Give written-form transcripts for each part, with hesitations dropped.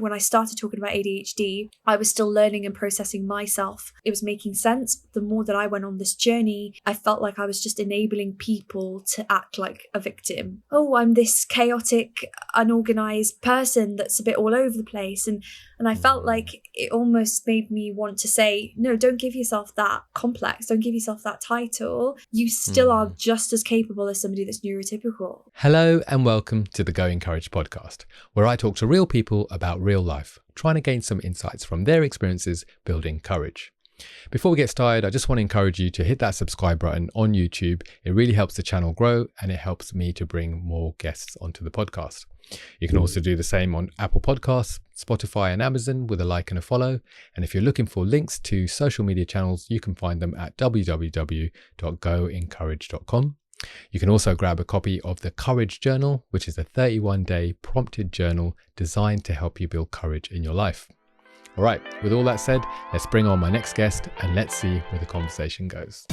when I started talking about ADHD, I was still learning and processing myself. It was making sense. The more that I went on this journey, I felt like I was just enabling people to act like a victim. Oh, I'm this chaotic, unorganized person that's a bit all over the place. And I felt like it almost made me want to say, no, don't give yourself that complex. Don't give yourself that title. You still are just as capable as somebody that's neurotypical. Hello and welcome to the Going Courage podcast, where I talk to real people about real life, trying to gain some insights from their experiences building courage. Before we get started, I just want to encourage you to hit that subscribe button on YouTube. It really helps the channel grow and it helps me to bring more guests onto the podcast. You can also do the same on Apple Podcasts, Spotify and Amazon with a like and a follow. And if you're looking for links to social media channels, you can find them at www.goencourage.com. You can also grab a copy of the Courage Journal, which is a 31-day prompted journal designed to help you build courage in your life. All right, with all that said, let's bring on my next guest and let's see where the conversation goes.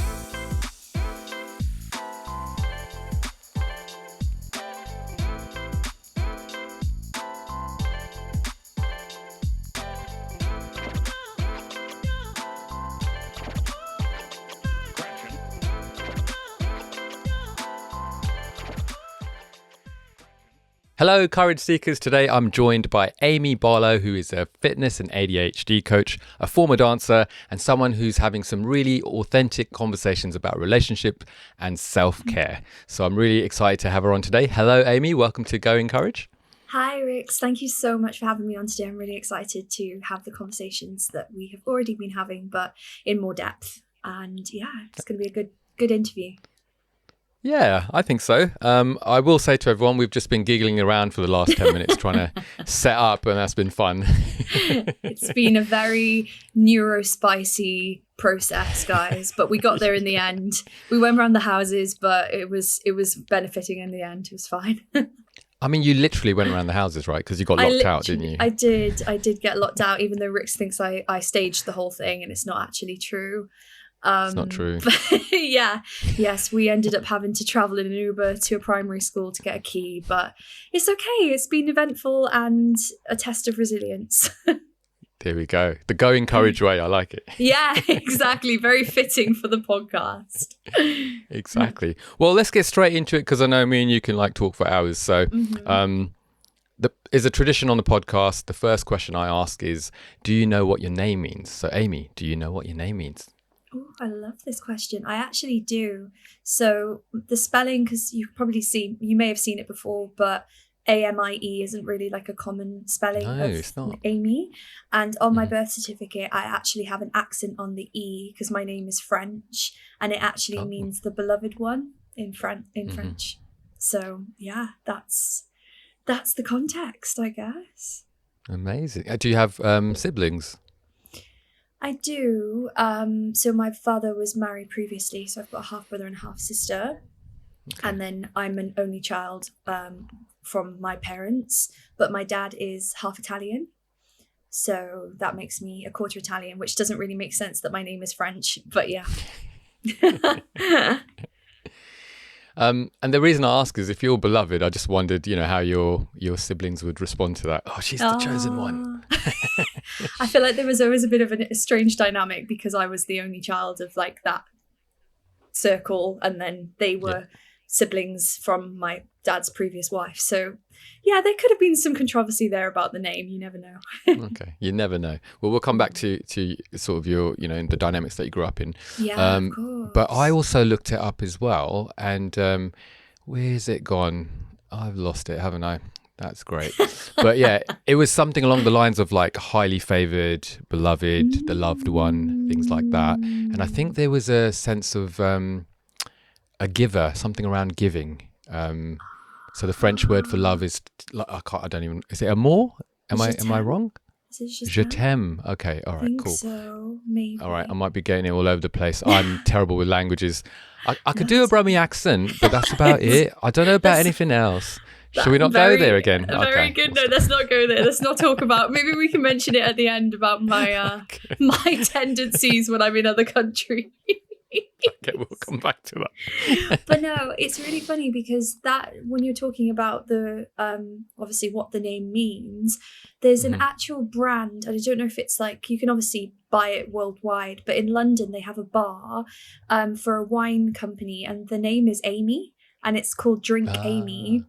Hello, Courage Seekers. Today I'm joined by Amie Barlow, who is a fitness and ADHD coach, a former dancer, and someone who's having some really authentic conversations about relationship and self-care. So I'm really excited to have her on today. Hello, Amie. Welcome to Going Courage. Hi, Rix. Thank you so much for having me on today. I'm really excited to have the conversations that we have already been having, but in more depth. And yeah, it's going to be a good interview. Yeah, I think so. I will say to everyone, we've just been giggling around for the last 10 minutes trying to set up, and that's been fun. It's been a very neurospicy process, guys, but we got there in the end. We went around the houses, but it was benefiting in the end. It was fine. I mean, you literally went around the houses, right? Because you got locked out, didn't you? I did get locked out, even though Rix thinks I staged the whole thing, and it's not actually true. It's not true. Yes, we ended up having to travel in an Uber to a primary school to get a key, but it's okay. It's been eventful and a test of resilience. There we go. The Going Courage way. I like it. Yeah, exactly. Very fitting for the podcast. Exactly. Well, let's get straight into it because I know me and you can talk for hours. So there's a tradition on the podcast. The first question I ask is, do you know what your name means? So Amie, do you know what your name means? Oh, I love this question. I actually do. So the spelling, because you may have seen it before, but AMIE isn't really like a common spelling of Amie. And on my birth certificate, I actually have an accent on the E because my name is French, and it actually means the beloved one in French. So yeah, that's the context, I guess. Amazing. Do you have siblings? I do. So my father was married previously, so I've got a half brother and a half sister. Okay. And then I'm an only child from my parents, but my dad is half Italian. So that makes me a quarter Italian, which doesn't really make sense that my name is French, but yeah. And the reason I ask is if you're beloved, I just wondered, how your siblings would respond to that. Oh, she's the chosen one. I feel like there was always a bit of a strange dynamic because I was the only child of that circle, and then they were siblings from my dad's previous wife. So yeah, there could have been some controversy there about the name. You never know. Okay, you never know. Well, we'll come back to sort of your, the dynamics that you grew up in. Yeah, of course. But I also looked it up as well, and where's it gone? I've lost it, haven't I? That's great. But yeah, it was something along the lines of highly favored, beloved, the loved one, things like that. And I think there was a sense of a giver, something around giving. So the French word for love is, is it amour? Am I wrong? Je t'aime. Okay, all right, cool. So, maybe. All right, I might be getting it all over the place. I'm terrible with languages. I could do a Brummie accent, but that's about it. I don't know about anything else. Should we not go there again? Very good. No, let's not go there. Let's not talk about. Maybe we can mention it at the end about my my tendencies when I'm in other countries. Okay, we'll come back to that. But no, it's really funny because that when you're talking about the obviously what the name means, there's an actual brand, and I don't know if it's like you can obviously buy it worldwide, but in London they have a bar for a wine company, and the name is Amie, and it's called Drink Amie.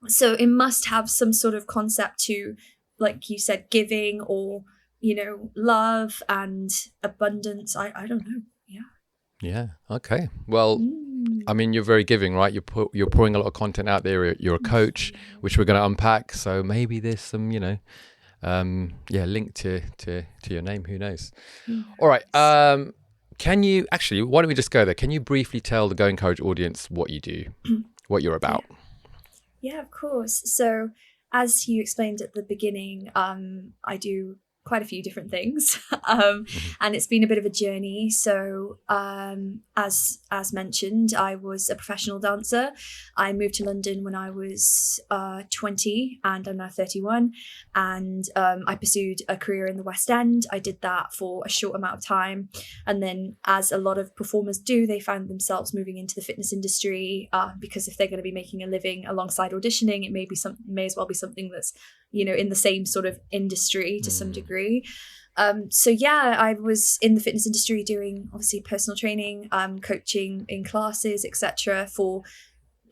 So it must have some sort of concept to, like you said, giving or, you know, love and abundance. I don't know. Yeah. Okay. Well, I mean, you're very giving, right? You're pouring a lot of content out there. You're a coach, which we're going to unpack. So maybe there's some, you know, link to your name. Who knows? All right. Can you actually? Why don't we just go there? Can you briefly tell the Going Courage audience what you do, what you're about? Yeah, of course. So as you explained at the beginning, I do quite a few different things, and it's been a bit of a journey. So as mentioned, I was a professional dancer. I moved to London when I was 20, and I'm now 31, and I pursued a career in the West End. I did that for a short amount of time, and then, as a lot of performers do, they found themselves moving into the fitness industry, because if they're going to be making a living alongside auditioning, it may as well be something that's, you know, in the same sort of industry to some degree. So yeah, I was in the fitness industry doing obviously personal training, coaching in classes, etc. for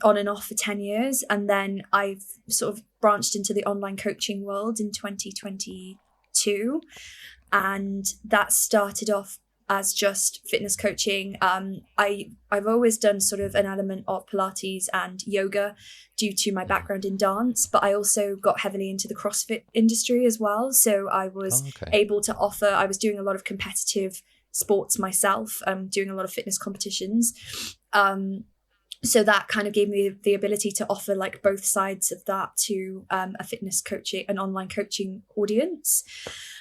on and off for 10 years. And then I've sort of branched into the online coaching world in 2022. And that started off as just fitness coaching. I've always done sort of an element of Pilates and yoga due to my background in dance, but I also got heavily into the CrossFit industry as well. So I was able to offer, I was doing a lot of competitive sports myself, doing a lot of fitness competitions. So that kind of gave me the ability to offer like both sides of that to a fitness coaching, an online coaching audience.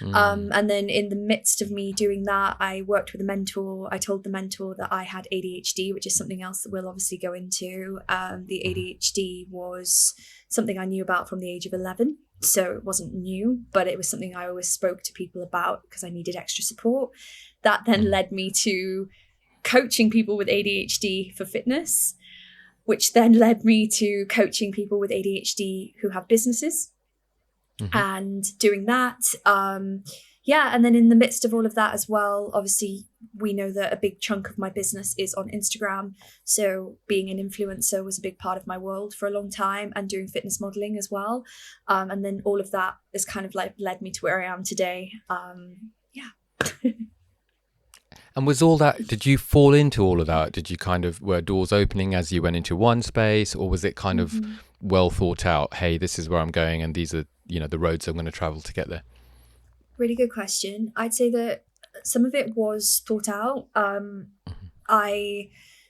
And then in the midst of me doing that, I worked with a mentor. I told the mentor that I had ADHD, which is something else that we'll obviously go into. The ADHD was something I knew about from the age of 11. So it wasn't new, but it was something I always spoke to people about because I needed extra support. That then led me to coaching people with ADHD for fitness, which then led me to coaching people with ADHD who have businesses and doing that. And then in the midst of all of that as well, obviously, we know that a big chunk of my business is on Instagram. So being an influencer was a big part of my world for a long time, and doing fitness modeling as well. And then all of that has kind of like led me to where I am today. And was all that, did you fall into all of that? Did you kind of, were doors opening as you went into one space, or was it kind of well thought out? Hey, this is where I'm going, and these are, you know, the roads I'm going to travel to get there? Really good question. I'd say that some of it was thought out.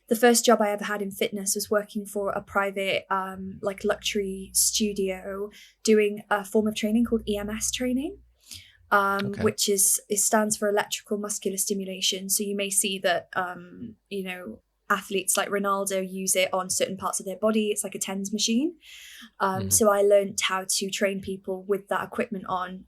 The first job I ever had in fitness was working for a private like luxury studio doing a form of training called EMS training. Which stands for electrical muscular stimulation. So you may see that, you know, athletes like Ronaldo use it on certain parts of their body. It's like a TENS machine. So I learned how to train people with that equipment on,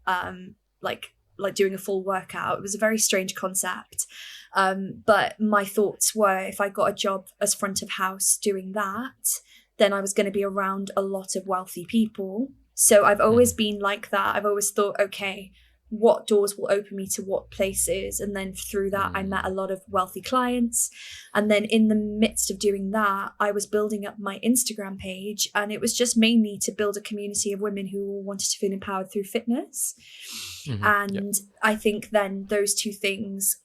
like doing a full workout. It was a very strange concept. But my thoughts were, if I got a job as front of house doing that, then I was going to be around a lot of wealthy people. So I've always been like that. I've always thought, okay, what doors will open me to what places? And then through that, I met a lot of wealthy clients. And then in the midst of doing that, I was building up my Instagram page, and it was just mainly to build a community of women who all wanted to feel empowered through fitness. I think then those two things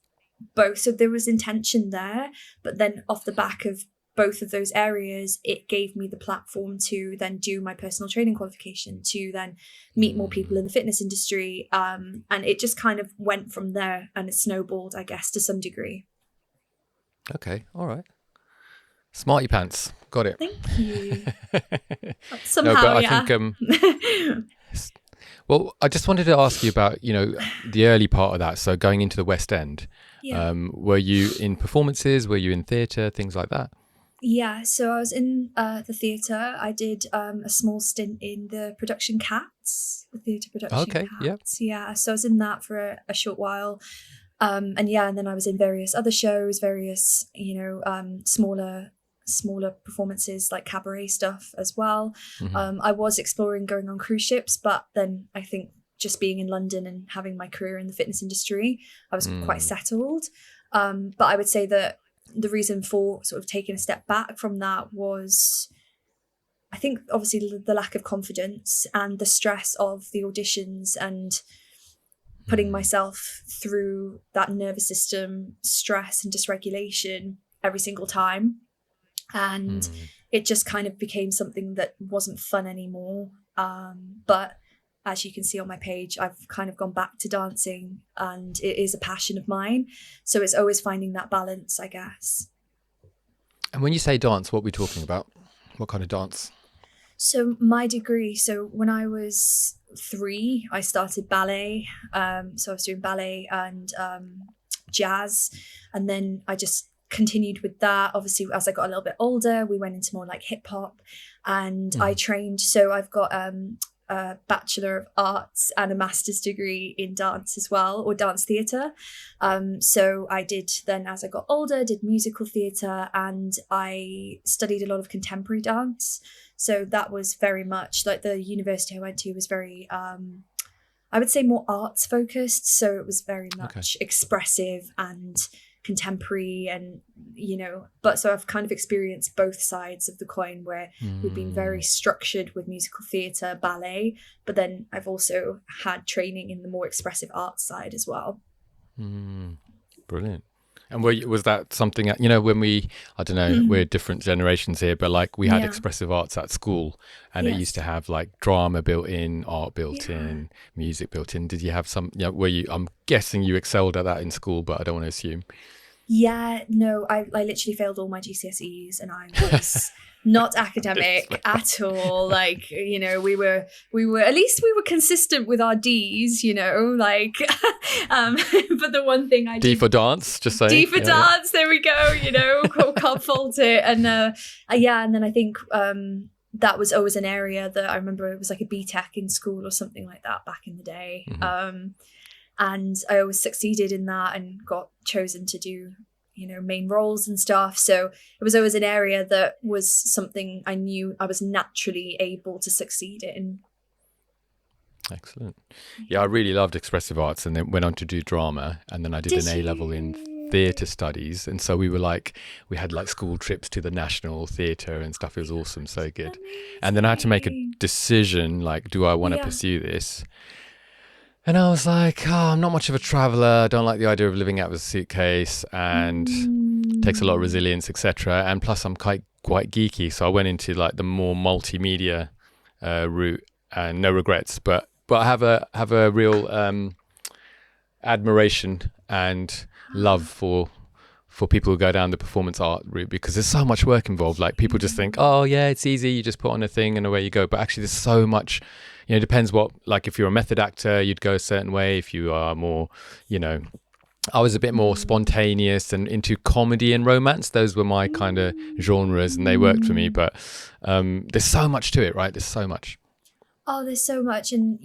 both, so there was intention there, but then off the back of both of those areas, it gave me the platform to then do my personal training qualification, to then meet more people in the fitness industry. And it just kind of went from there, and it snowballed, I guess, to some degree. Okay. All right. Smarty pants. Got it. Thank you. Somehow, no, but I think, well, I just wanted to ask you about, you know, the early part of that. So going into the West End, were you in performances? Were you in theatre, things like that? Yeah, so I was in the theatre. I did a small stint in the production Cats, the theatre production Cats. Yeah, so I was in that for a short while. And then I was in various other shows, various, smaller performances like cabaret stuff as well. I was exploring going on cruise ships, but then I think just being in London and having my career in the fitness industry, I was quite settled. But I would say that the reason for sort of taking a step back from that was, I think, obviously the lack of confidence and the stress of the auditions and putting myself through that nervous system stress and dysregulation every single time. And it just kind of became something that wasn't fun anymore. But as you can see on my page, I've kind of gone back to dancing, and it is a passion of mine. So it's always finding that balance, I guess. And when you say dance, what are we talking about? What kind of dance? So my degree, so when I was 3, I started ballet. So I was doing ballet and jazz. And then I just continued with that. Obviously, as I got a little bit older, we went into more like hip hop, and I trained. So I've got a Bachelor of Arts and a master's degree in dance as well, or dance theatre. So I did then, as I got older, did musical theatre, and I studied a lot of contemporary dance. So that was very much like the university I went to was very, I would say, more arts focused. So it was very much expressive and contemporary, and but so I've kind of experienced both sides of the coin, where we've been very structured with musical theatre, ballet, but then I've also had training in the more expressive arts side as well. Brilliant. And was that something that, when I don't know, we're different generations here, but like we had expressive arts at school, and it used to have like drama built in, art built in, music built in. Did you have some, I'm guessing you excelled at that in school, but I don't want to assume. Yeah, no, I literally failed all my GCSEs, and I was not academic at all. Like, we were at least we were consistent with our D's, like, but the one thing I D for dance, just saying. D for dance, there we go, can't fault it. And and then I think that was always an area that I remember, it was like a BTEC in school or something like that back in the day. And I always succeeded in that and got chosen to do, main roles and stuff. So it was always an area that was something I knew I was naturally able to succeed in. Excellent. Yeah, I really loved expressive arts, and then went on to do drama. And then I did an A-level in theatre studies. And so we had like school trips to the National Theatre and stuff. It was awesome. So good. Amazing. And then I had to make a decision, like, do I want to pursue this? And I was like, I'm not much of a traveller. I don't like the idea of living out of a suitcase, and takes a lot of resilience, etc. And plus I'm quite geeky. So I went into like the more multimedia route, and no regrets. But I have a real admiration and love for people who go down the performance art route, because there's so much work involved. Like, people just think, oh yeah, it's easy, you just put on a thing and away you go. But actually there's so much, it depends what, like if you're a method actor, you'd go a certain way. If you are more, I was a bit more spontaneous and into comedy and romance. Those were my kind of genres, and they worked for me. But there's so much to it, right? There's so much. Oh, there's so much. And,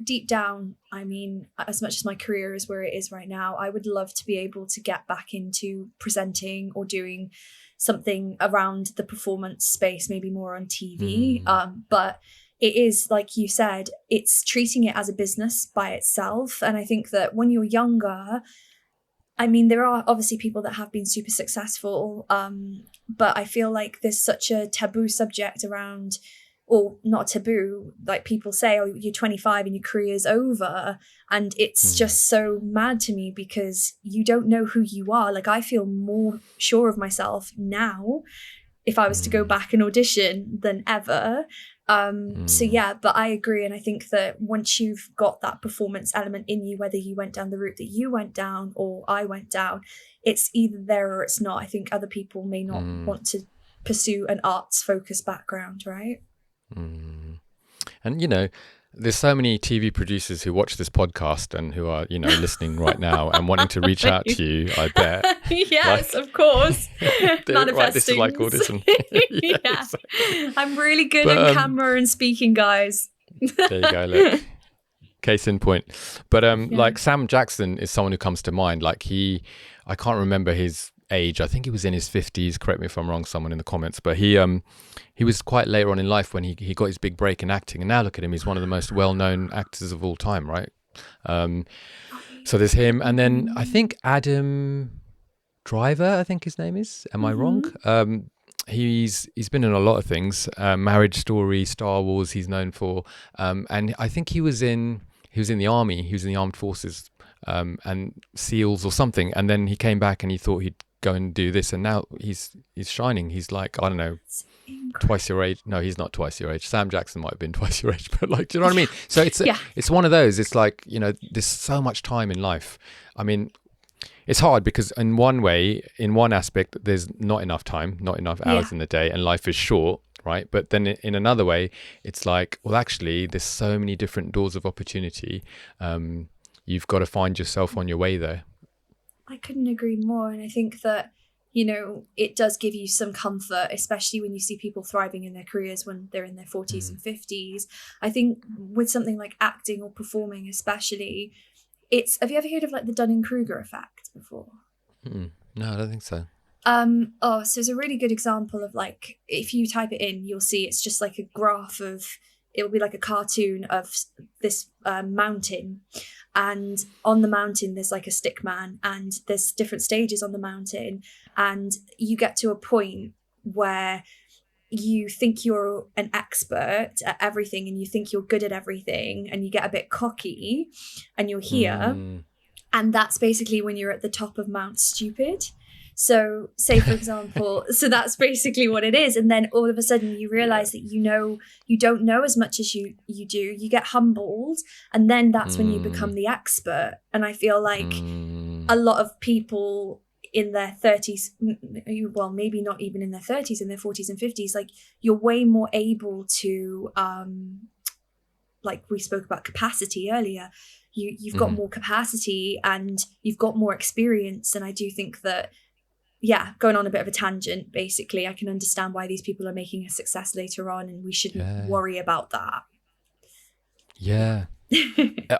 deep down, I mean, as much as my career is where it is right now, I would love to be able to get back into presenting or doing something around the performance space, maybe more on TV. But it is, like you said, it's treating it as a business by itself. And I think that when you're younger, I mean, there are obviously people that have been super successful, but I feel like there's such a taboo subject around, or not taboo, like people say, oh, you're 25 and your career's over. And it's just so mad to me, because you don't know who you are. Like, I feel more sure of myself now if I was to go back and audition than ever. So yeah, but I agree. And I think that once you've got that performance element in you, whether you went down the route that you went down or I went down, it's either there or it's not. I think other people may not want to pursue an arts focused background, right? And there's so many TV producers who watch this podcast and who are listening right now and wanting to reach out to you, I bet. Yes, of course. Manifesting. Right, this is like audition. Yeah. I'm really good on camera and speaking, guys. There you go, look. Case in point. But like Sam Jackson is someone who comes to mind. Like I can't remember his age. I think he was in his 50s. Correct me if I'm wrong, someone in the comments. But he was quite later on in life when he got his big break in acting. And now look at him. He's one of the most well-known actors of all time, right? So there's him. And then I think Adam Driver, I think his name is. Am I wrong? He's been in a lot of things. Marriage Story, Star Wars he's known for. And I think he was in the army. He was in the armed forces and SEALs or something. And then he came back and he thought he'd go and do this. And now he's shining. He's like, I don't know, twice your age. No, he's not twice your age. Sam Jackson might have been twice your age, but like, do you know what I mean? So it's one of those. It's like, you know, there's so much time in life. I mean, it's hard because in one way, in one aspect, there's not enough time, not enough hours in the day, and life is short, right? But then in another way, it's like, well, actually, there's so many different doors of opportunity. You've got to find yourself on your way there. I couldn't agree more. And I think that, you know, it does give you some comfort, especially when you see people thriving in their careers when they're in their 40s and 50s. I think with something like acting or performing especially, have you ever heard of like the Dunning-Kruger effect before? No, I don't think so. So it's a really good example of like, if you type it in, you'll see it's just like a graph of, it'll be like a cartoon of this mountain. And on the mountain, there's like a stick man and there's different stages on the mountain. And you get to a point where you think you're an expert at everything and you think you're good at everything and you get a bit cocky and you're here. And that's basically when you're at the top of Mount Stupid. So say, for example, so that's basically what it is. And then all of a sudden you realize that, you know, you don't know as much as you do. You get humbled. And then that's when you become the expert. And I feel like a lot of people in their 30s, well, maybe not even in their 30s, in their 40s and 50s, like you're way more able to, like we spoke about capacity earlier, you've got more capacity and you've got more experience. And I do think that, going on a bit of a tangent, basically, I can understand why these people are making a success later on and we shouldn't worry about that. Yeah.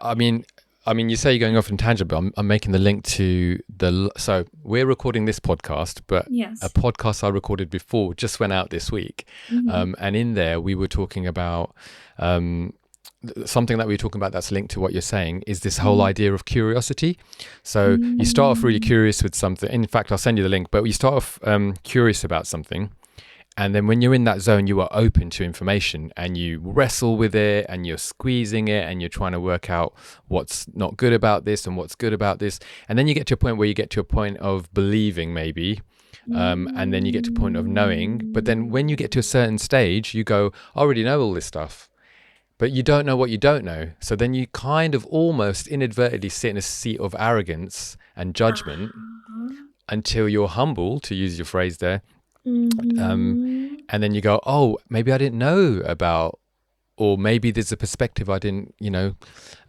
I mean, you say you're going off in tangent, but I'm making the link to so we're recording this podcast, but a podcast I recorded before just went out this week. And in there we were talking about something that we were talking about that's linked to what you're saying is this whole idea of curiosity. So you start off really curious with something. In fact, I'll send you the link, but you start off curious about something. And then when you're in that zone, you are open to information and you wrestle with it and you're squeezing it and you're trying to work out what's not good about this and what's good about this. And then you get to a point where you get to a point of believing maybe, and then you get to a point of knowing. But then when you get to a certain stage, you go, I already know all this stuff. But you don't know what you don't know. So then you kind of almost inadvertently sit in a seat of arrogance and judgment until you're humble, to use your phrase there. And then you go, oh, maybe I didn't know about, or maybe there's a perspective I didn't,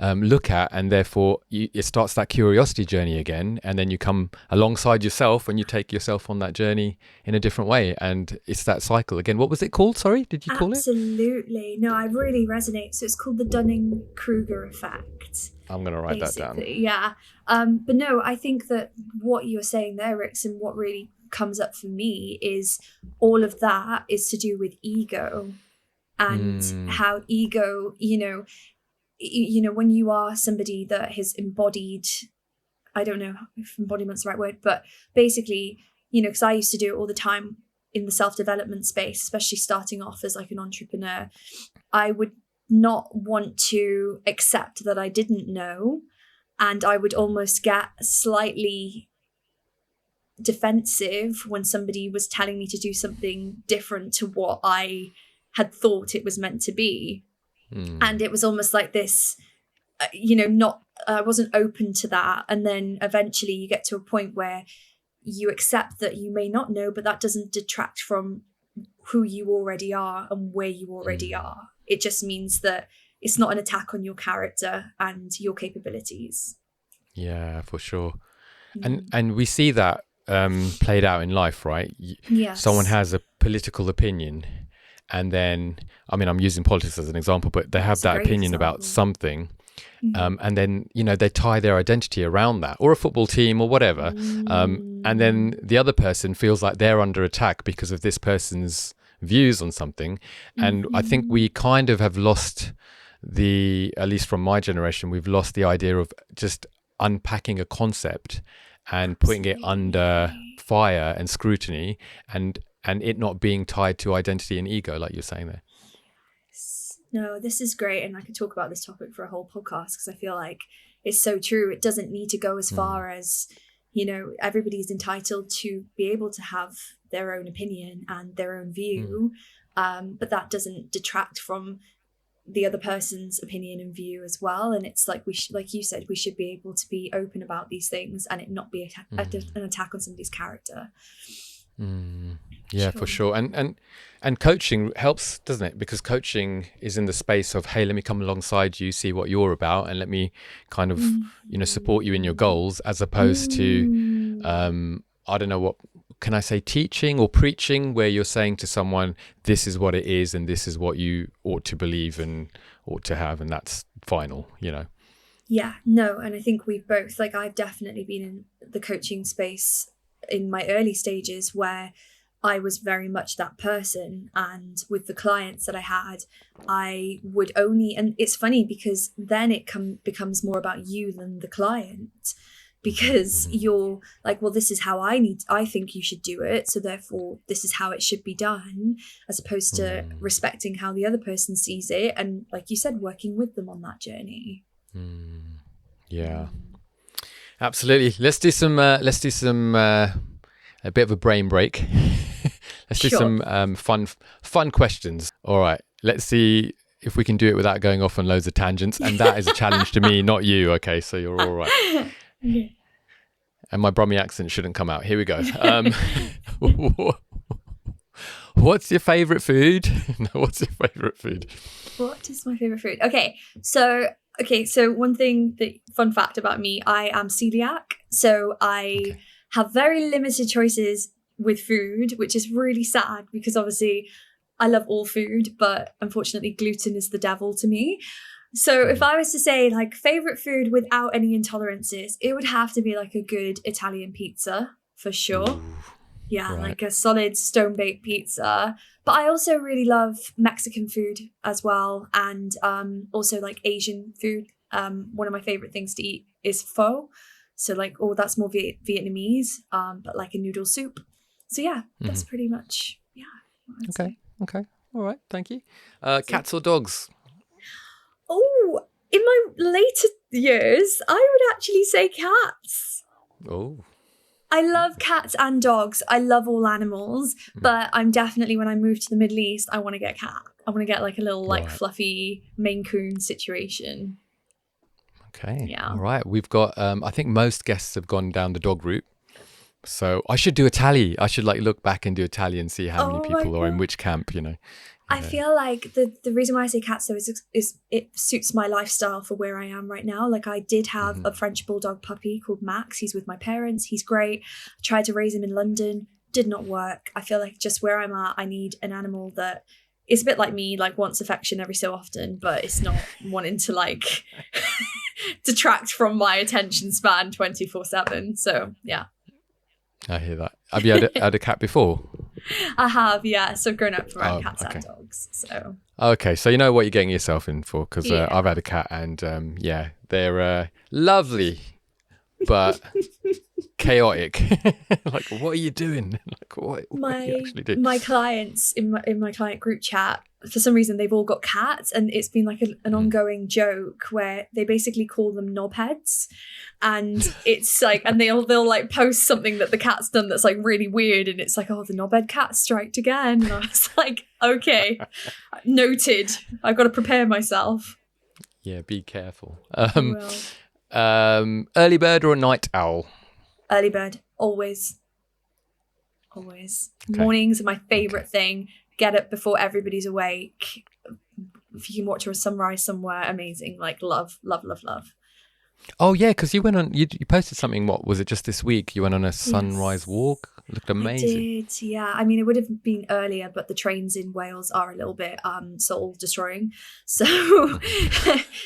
look at, and therefore it starts that curiosity journey again, and then you come alongside yourself and you take yourself on that journey in a different way, and it's that cycle again. What was it called? Sorry, did you call it? Absolutely. No, I really resonate. So it's called the Dunning-Kruger effect. I'm going to write that down. Yeah. But no, I think that what you're saying there, Rix, and what really comes up for me is all of that is to do with ego. And how ego, when you are somebody that has embodied, I don't know if embodiment's the right word, but basically, because I used to do it all the time in the self-development space, especially starting off as like an entrepreneur, I would not want to accept that I didn't know. And I would almost get slightly defensive when somebody was telling me to do something different to what I had thought it was meant to be. And it was almost like this, I wasn't open to that. And then eventually you get to a point where you accept that you may not know, but that doesn't detract from who you already are and where you already are. It just means that it's not an attack on your character and your capabilities. Yeah, for sure. And we see that played out in life, right? Yes. Someone has a political opinion, and then, I'm using politics as an example, but they have that opinion about something, And then, they tie their identity around that, or a football team or whatever. And then the other person feels like they're under attack because of this person's views on something. And I think we kind of have lost at least from my generation, we've lost the idea of just unpacking a concept and putting it under fire and scrutiny, and it not being tied to identity and ego, like you're saying there. No, this is great. And I could talk about this topic for a whole podcast, because I feel like it's so true. It doesn't need to go as far as, everybody's entitled to be able to have their own opinion and their own view. But that doesn't detract from the other person's opinion and view as well. And it's like, like you said, we should be able to be open about these things and it not be an attack on somebody's character. Yeah, for sure. And coaching helps, doesn't it? Because coaching is in the space of, hey, let me come alongside you, see what you're about, and let me kind of, support you in your goals, as opposed to, I don't know, what can I say, teaching or preaching, where you're saying to someone, this is what it is, and this is what you ought to believe and ought to have, and that's final, Yeah, no. And I think we've both, like, I've definitely been in the coaching space in my early stages where I was very much that person, and with the clients that I had, I would only, and it's funny because then it becomes more about you than the client, because you're like, well, this is how I think you should do it, so therefore this is how it should be done, as opposed to respecting how the other person sees it, and like you said, working with them on that journey. Yeah, absolutely. Let's do some a bit of a brain break. Let's do some fun questions. All right, let's see if we can do it without going off on loads of tangents. And that is a challenge to me, not you. Okay, so you're all right. Yeah. And my Brummie accent shouldn't come out. Here we go. What's your favourite food? What's your favourite food? What is my favourite food? Okay, so one thing, fun fact about me, I am celiac. So I have very limited choices with food, which is really sad, because obviously I love all food, but unfortunately gluten is the devil to me. So if I was to say like favourite food without any intolerances, it would have to be like a good Italian pizza for sure. Ooh, yeah, right. Like a solid stone-baked pizza. But I also really love Mexican food as well, and also like Asian food. One of my favourite things to eat is pho. So like, that's more Vietnamese, but like a noodle soup. So yeah, that's pretty much, Okay. All right. Thank you. Cats or dogs? Oh, in my later years, I would actually say cats. Oh. I love cats and dogs. I love all animals, but I'm definitely, when I move to the Middle East, I want to get a cat. I want to get like a little like fluffy Maine Coon situation. Okay. Yeah. All right. We've got, I think most guests have gone down the dog route. So I should do a tally. I should like look back and do a tally and see how many people are in which camp, I feel like the reason why I say cats though is it suits my lifestyle for where I am right now. Like I did have a French bulldog puppy called Max. He's with my parents. He's great. I tried to raise him in London. Did not work. I feel like just where I'm at, I need an animal that is a bit like me, like wants affection every so often, but it's not wanting to like detract from my attention span 24/7. So yeah. I hear that. Have you had a cat before? I have, yeah. So I've grown up around cats and dogs. So okay, so you know what you're getting yourself in for, because I've had a cat, and they're lovely, but chaotic. Like, what are you doing? Like, what are you actually doing? My clients in my client group chat, for some reason, they've all got cats, and it's been like an ongoing joke where they basically call them knobheads, and it's like, and they'll like post something that the cat's done that's like really weird, and it's like, oh, the knobhead cat striked again, and I was like, okay, noted. I've got to prepare myself. Yeah, be careful. Early bird or a night owl? Early bird, always. Okay. Mornings are my favourite thing. Get up before everybody's awake. If you can watch a sunrise somewhere, amazing. Like love. Oh yeah, because you went on. You posted something. What was it? Just this week, you went on a sunrise Yes. walk. It looked amazing. I did, yeah. I mean, it would have been earlier, but the trains in Wales are a little bit soul destroying. So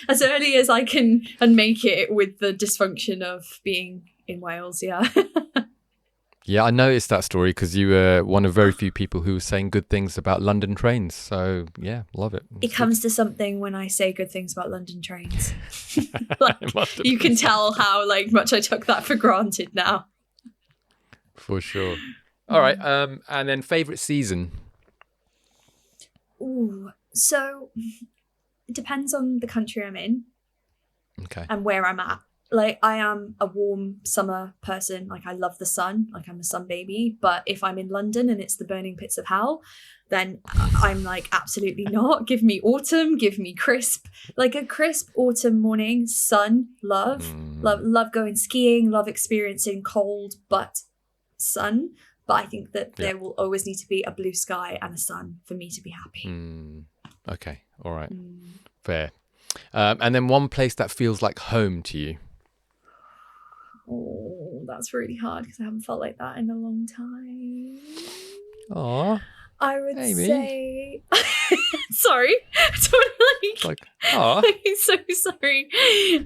as early as I can and make it with the dysfunction of being in Wales, yeah. Yeah, I noticed that story because you were one of very few people who was saying good things about London trains. So yeah, love it. It comes to something when I say good things about London trains. Like, It must have you been can tell how much I took that for granted now. for sure. All right, and then favorite season. Ooh, so it depends on the country I'm in. Okay. And where I'm at. Like, I am a warm summer person. Like, I love the sun. Like, I'm a sun baby. But if I'm in London and it's the burning pits of hell, then I'm like, absolutely not. Give me autumn. Give me crisp. Like a crisp autumn morning, sun, love going skiing, love experiencing cold, but sun. But I think that there will always need to be a blue sky and a sun for me to be happy. Okay. All right. Fair. And then one place that feels like home to you. Oh, that's really hard because I haven't felt like that in a long time. Aw. I would Amie. say sorry. I don't Like, aw. I'm so sorry.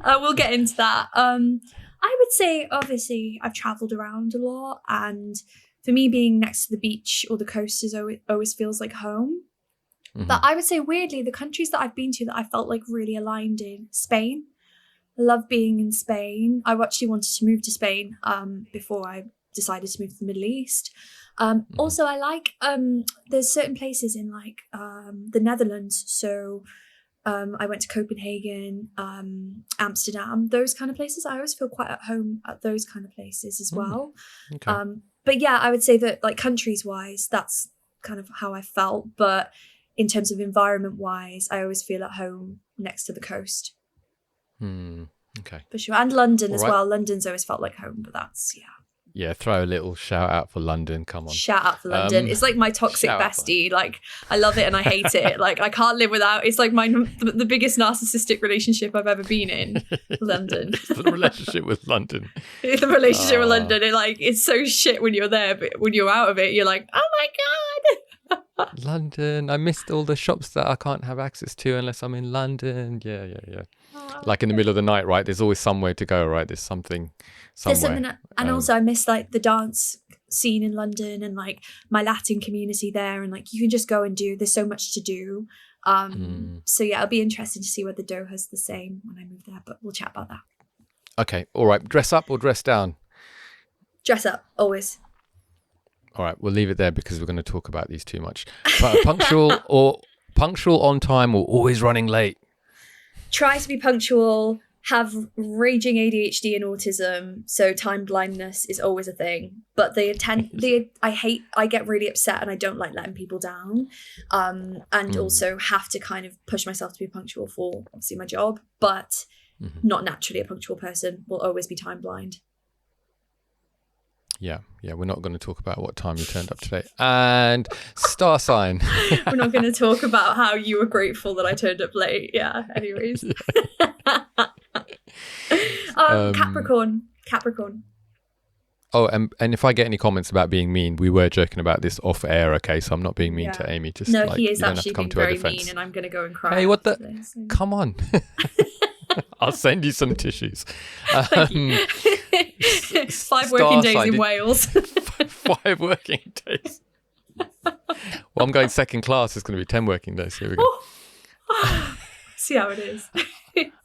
We'll get into that. I would say obviously I've travelled around a lot, and for me being next to the beach or the coast is always feels like home. But I would say weirdly the countries that I've been to that I felt like really aligned in, Spain. I love being in Spain. I actually wanted to move to Spain before I decided to move to the Middle East. Also, I like there's certain places in like the Netherlands. So I went to Copenhagen, Amsterdam, those kind of places. I always feel quite at home at those kind of places as well. Okay. But yeah, I would say that like countries wise, that's kind of how I felt. But in terms of environment wise, I always feel at home next to the coast. Okay. For sure. And London All as right. well. London's always felt like home, but that's, yeah. Yeah, throw a little shout out for London. Come on. Shout out for London. It's like my toxic bestie. Like, I love it and I hate it. Like, I can't live without. It's like the biggest narcissistic relationship I've ever been in. London. The relationship with London. The relationship with London. It's so shit when you're there, but when you're out of it, you're like, oh my God. London. I missed all the shops that I can't have access to unless I'm in London. Yeah. Like in the middle of the night, right? There's always somewhere to go, right? There's something somewhere. And also I miss like the dance scene in London and like my Latin community there, and like you can just go and there's so much to do. So yeah, it'll be interesting to see whether Doha's the same when I move there, but we'll chat about that. Okay, all right. Dress up or dress down? Dress up, always. All right, we'll leave it there because we're going to talk about these too much. Punctual on time or always running late? Try to be punctual, have raging ADHD and autism, so time blindness is always a thing. But I get really upset and I don't like letting people down. And also have to kind of push myself to be punctual for obviously my job, but not naturally a punctual person, will always be time blind. Yeah, we're not going to talk about what time you turned up today. And star sign. We're not going to talk about how you were grateful that I turned up late. Yeah, anyways. Capricorn. Oh, and if I get any comments about being mean, we were joking about this off air, okay? So I'm not being mean to Amie. Just no, he is actually being very mean, and I'm going to go and cry. Hey, what the? Today, so. Come on. I'll send you some tissues. 5 working days in Wales. 5 working days. Well, I'm going second class. It's going to be 10 working days. Here we go. See how it is.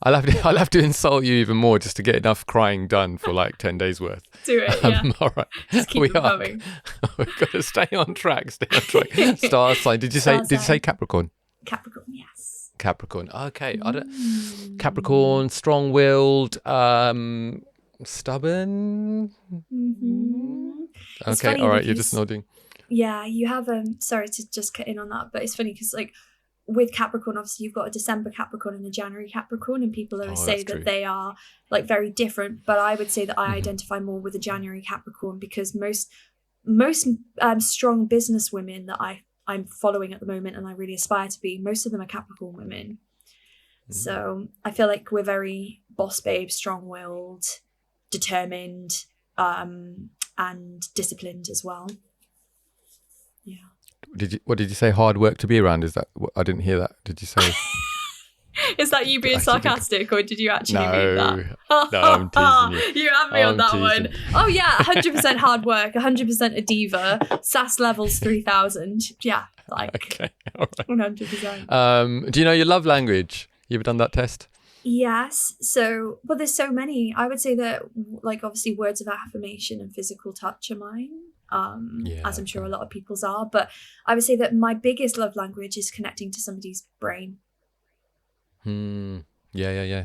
I'll have to insult you even more just to get enough crying done for like 10 days worth. Do it, yeah. All right. Just keep it coming. We've got to stay on track. Star sign. Did you say Capricorn? Capricorn, yes. Capricorn. Okay. Capricorn, strong-willed, stubborn. Okay. All right. You're just nodding. Yeah, you have. Sorry to just cut in on that, but it's funny because like with Capricorn, obviously you've got a December Capricorn and a January Capricorn, and people always say that they are like very different. But I would say that I identify more with a January Capricorn because most strong business women that I'm following at the moment and I really aspire to be, most of them are Capricorn women. So I feel like we're very boss babe, strong-willed, determined, and disciplined as well. Yeah. What did you say? Hard work to be around? Is that? I didn't hear that. Did you say? Is that you being sarcastic, or did you actually mean that? No, I'm teasing you. You have me on that teasing. one. Oh yeah, 100% hard work, 100% a diva. SAS levels 3000. Yeah, like Okay, all right. 100%. Do you know your love language? You ever done that test? Yes. So, but there's so many. I would say that, like, obviously, words of affirmation and physical touch are mine. As I'm sure a lot of people's are. But I would say that my biggest love language is connecting to somebody's brain. Yeah.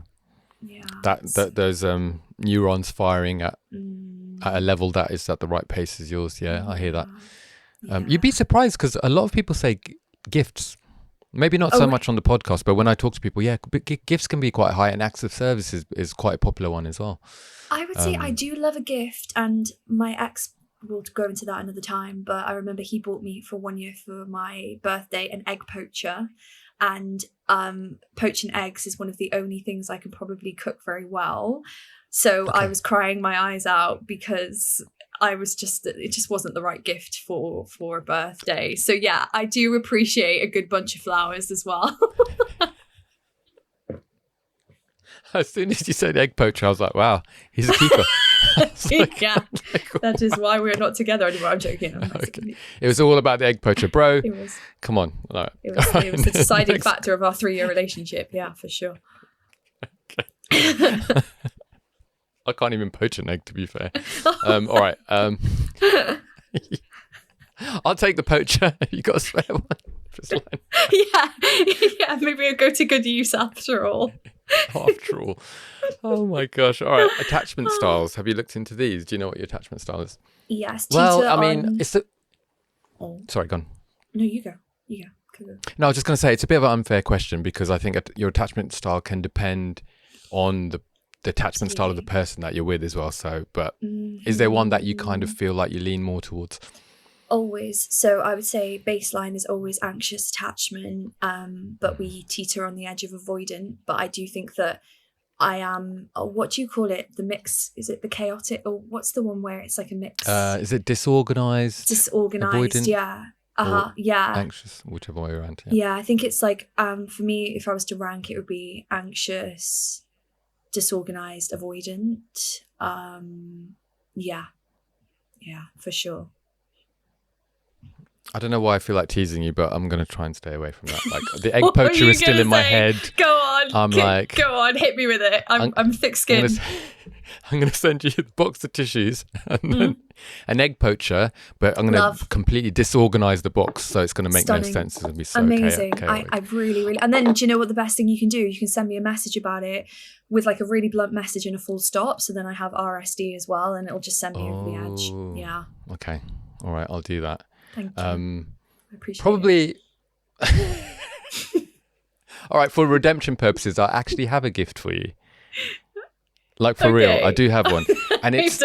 Yeah. That those neurons firing at a level that is at the right pace as yours. Yeah, I hear that. You'd be surprised because a lot of people say gifts. Maybe not so much on the podcast, but when I talk to people, gifts can be quite high, and acts of service is quite a popular one as well. I would say I do love a gift, and my ex will go into that another time, but I remember he bought me for 1 year for my birthday an egg poacher, and poaching eggs is one of the only things I can probably cook very well. So I was crying my eyes out because it just wasn't the right gift for a birthday. So yeah, I do appreciate a good bunch of flowers as well. As soon as you said egg poacher, I was like, wow, he's a keeper. That is why we're not together anymore. I'm joking. Okay. It was all about the egg poacher, bro. It was. Come on. All right. It was the deciding factor of our 3-year relationship. Yeah, for sure. Okay. I can't even poach an egg, to be fair. All right. I'll take the poacher. You got a spare one? Yeah. Maybe I'll go to good use after all. After all. Oh my gosh. All right. Attachment styles. Have you looked into these? Do you know what your attachment style is? Yes. Well, I mean, it's the... Sorry, go on. No, you go. No, I was just going to say, it's a bit of an unfair question because I think your attachment style can depend on the attachment style of the person that you're with as well. So, but is there one that you kind of feel like you lean more towards? Always. So I would say baseline is always anxious attachment, but we teeter on the edge of avoidant. But I do think that I am, what do you call it? The mix, is it the chaotic, or what's the one where it's like a mix? Is it disorganized? Disorganized, avoidant, yeah. Yeah. Anxious, whichever way around. Yeah, I think it's like, for me, if I was to rank, it would be anxious, disorganized, avoidant. Yeah, for sure. I don't know why I feel like teasing you, but I'm going to try and stay away from that. Like the egg poacher is still in my head. Go on. Go on, hit me with it. I'm thick-skinned. I'm going to send you the box of tissues and then an egg poacher, but I'm going to completely disorganize the box so it's going to make no sense. It's going to be so amazing. chaotic. I really, and then do you know what the best thing you can do? You can send me a message about it with like a really blunt message and a full stop. So then I have RSD as well, and it'll just send me over the edge. Yeah. Okay. All right. I'll do that. Thank you. I appreciate probably it. All right, for redemption purposes, I actually have a gift for you. Like for real, I do have one. And it's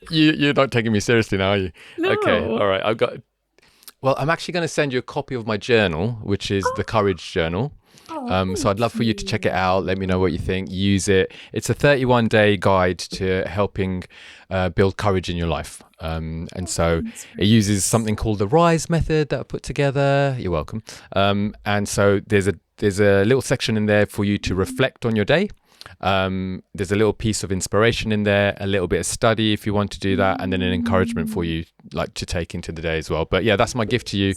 you're not taking me seriously now, are you? No. Okay, all right. I'm actually going to send you a copy of my journal, which is the Courage Journal. So I'd love for you to check it out. Let me know what you think. Use it. It's a 31-day guide to helping build courage in your life. And so it uses something called the RISE method that I put together. You're welcome. And so there's a little section in there for you to reflect on your day. There's a little piece of inspiration in there, a little bit of study if you want to do that, and then an encouragement for you like to take into the day as well. But yeah, that's my gift to you.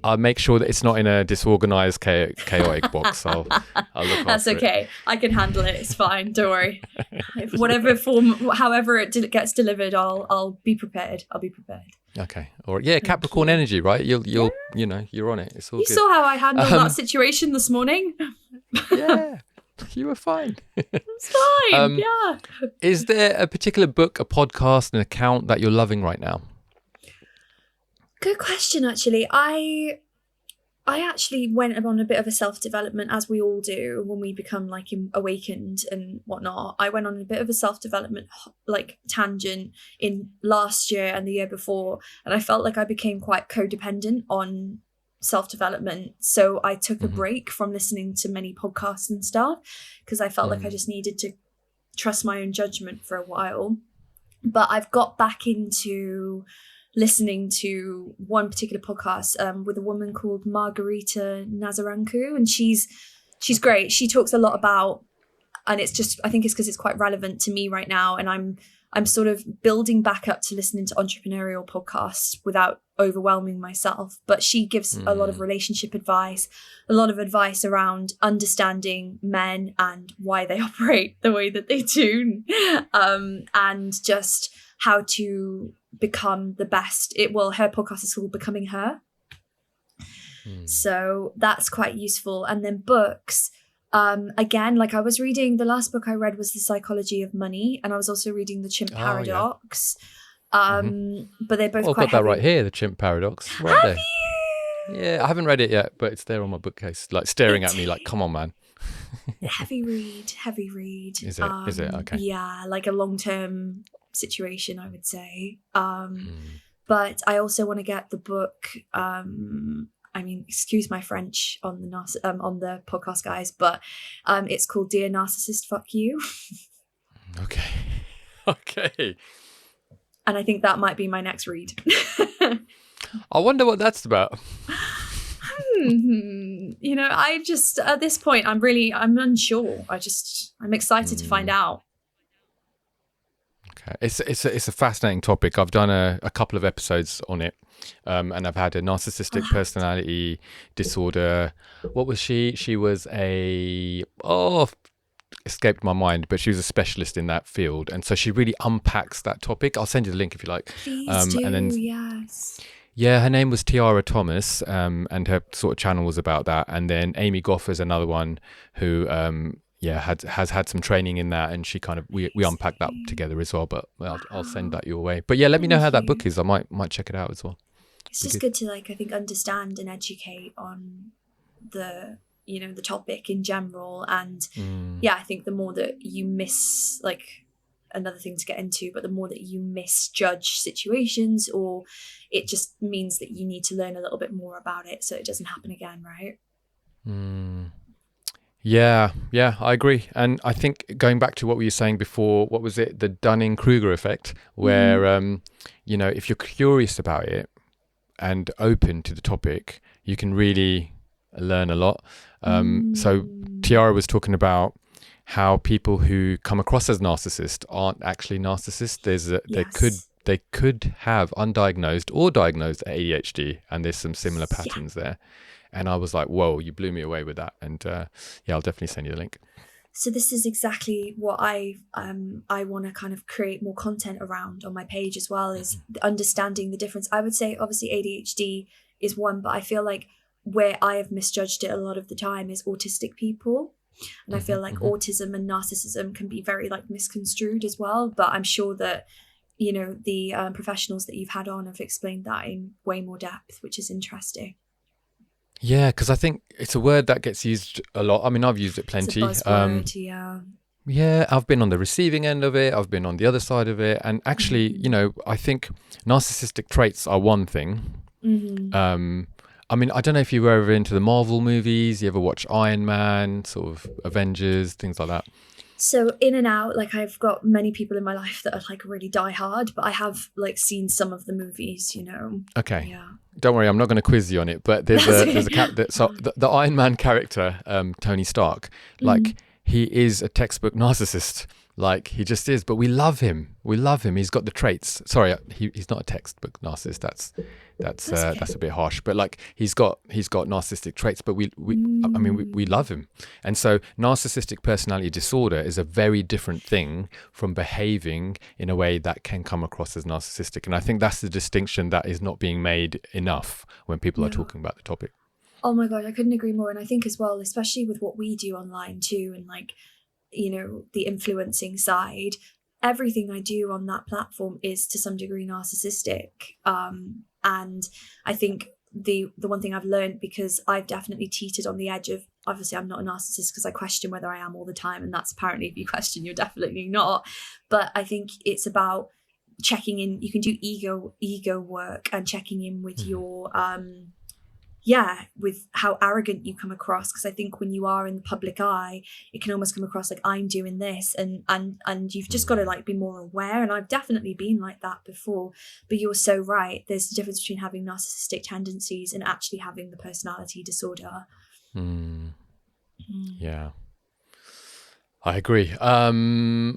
I'll make sure that it's not in a disorganized, chaotic box. I'll look after That's okay. I can handle it. It's fine. Don't worry. Whatever form, however it gets delivered, I'll be prepared. I'll be prepared. Okay. Or yeah, Capricorn energy, right? You're you're on it. It's all good. You saw how I handled that situation this morning. Yeah. You were fine. It's fine. Yeah. Is there a particular book, a podcast, an account that you're loving right now? Good question, actually. I actually went on a bit of a self-development, as we all do when we become like awakened and whatnot. I went on a bit of a self-development like tangent in last year and the year before, and I felt like I became quite codependent on self-development. So I took a break from listening to many podcasts and stuff because I felt like I just needed to trust my own judgment for a while. But I've got back into listening to one particular podcast with a woman called Margarita Nazaranku, and she's great. She talks a lot about, and it's just, I think it's because it's quite relevant to me right now, and I'm sort of building back up to listening to entrepreneurial podcasts without overwhelming myself. But she gives a lot of relationship advice, a lot of advice around understanding men and why they operate the way that they do, and just how to become the best. Her podcast is called Becoming Her. So that's quite useful. And then books. Again, like I was reading, the last book I read was The Psychology of Money, and I was also reading The Chimp Paradox. But they're both quite I've got that heavy. right here, The Chimp Paradox. Right there. Yeah, I haven't read it yet, but it's there on my bookcase, like staring at me like, come on, man. Heavy read. Is it? Okay. Yeah, like a long-term situation, I would say. But I also want to get the book, I mean, excuse my French on the podcast, guys, but it's called Dear Narcissist, Fuck You. Okay. And I think that might be my next read. I wonder what that's about. You know, I just, at this point, I'm unsure. I'm excited to find out. Okay. It's a fascinating topic. I've done a couple of episodes on it. And I've had a narcissistic personality disorder. What was she? She was escaped my mind, but she was a specialist in that field. And so she really unpacks that topic. I'll send you the link if you like. Please do, and then, yes. Yeah, her name was Tiara Thomas, and her sort of channel was about that. And then Amy Goffer's another one who, has had some training in that, and she kind of we unpacked that together as well. But I'll send that your way. But yeah, let me know how that book is. I might check it out as well. It's just good to, like, I think, understand and educate on the topic in general. And I think the more that you miss, like, another thing to get into, but the more that you misjudge situations, or it just means that you need to learn a little bit more about it so it doesn't happen again, right? Yeah, I agree. And I think going back to what we were saying before, what was it? The Dunning-Kruger effect, where, if you're curious about it and open to the topic, you can really learn a lot. So Tiara was talking about how people who come across as narcissists aren't actually narcissists. They could have undiagnosed or diagnosed ADHD, and there's some similar patterns there. And I was like, whoa, you blew me away with that. And I'll definitely send you the link. So this is exactly what I want to kind of create more content around on my page as well, is understanding the difference. I would say obviously ADHD is one, but I feel like where I have misjudged it a lot of the time is autistic people. And I feel like autism and narcissism can be very, like, misconstrued as well. But I'm sure that, the professionals that you've had on have explained that in way more depth, which is interesting. Yeah, because I think it's a word that gets used a lot. I mean, I've used it plenty. It's a buzzword, Yeah, I've been on the receiving end of it. I've been on the other side of it. And actually, I think narcissistic traits are one thing. I mean, I don't know if you were ever into the Marvel movies. You ever watch Iron Man, sort of Avengers, things like that? So in and out, like, I've got many people in my life that are, like, really die hard, but I have, like, seen some of the movies, Okay. Yeah. Don't worry, I'm not going to quiz you on it, but there's a character. So the Iron Man character, Tony Stark, like, he is a textbook narcissist. Like, he just is, but we love him. He's got the traits. Sorry, he's not a textbook narcissist. That's a bit harsh. But, like, he's got narcissistic traits. But we love him. And so narcissistic personality disorder is a very different thing from behaving in a way that can come across as narcissistic. And I think that's the distinction that is not being made enough when people are talking about the topic. Oh my God, I couldn't agree more. And I think as well, especially with what we do online too, and, like, the influencing side, everything I do on that platform is to some degree narcissistic. And I think the one thing I've learned, because I've definitely teetered on the edge of, obviously I'm not a narcissist because I question whether I am all the time, and that's apparently, if you question, you're definitely not. But I think it's about checking in. You can do ego work and checking in with your with how arrogant you come across. Because I think when you are in the public eye, it can almost come across like I'm doing this, and you've just got to like be more aware. And I've definitely been like that before. But you're so right. There's a difference between having narcissistic tendencies and actually having the personality disorder. Yeah, I agree. So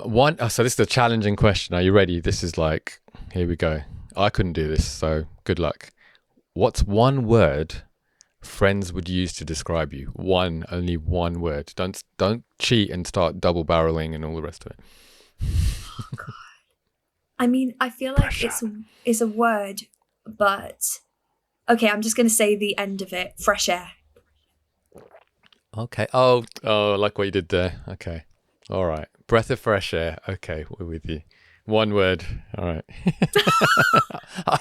this is a challenging question. Are you ready? This is like, here we go. I couldn't do this, so good luck. What's one word friends would use to describe you? Only one word. Don't cheat and start double barreling and all the rest of it. Oh, God. I mean, I feel like it's a word, but okay, I'm just going to say the end of it. Fresh air. Okay. Oh, I like what you did there. Okay. All right. Breath of fresh air. Okay, we're with you. One word. All right.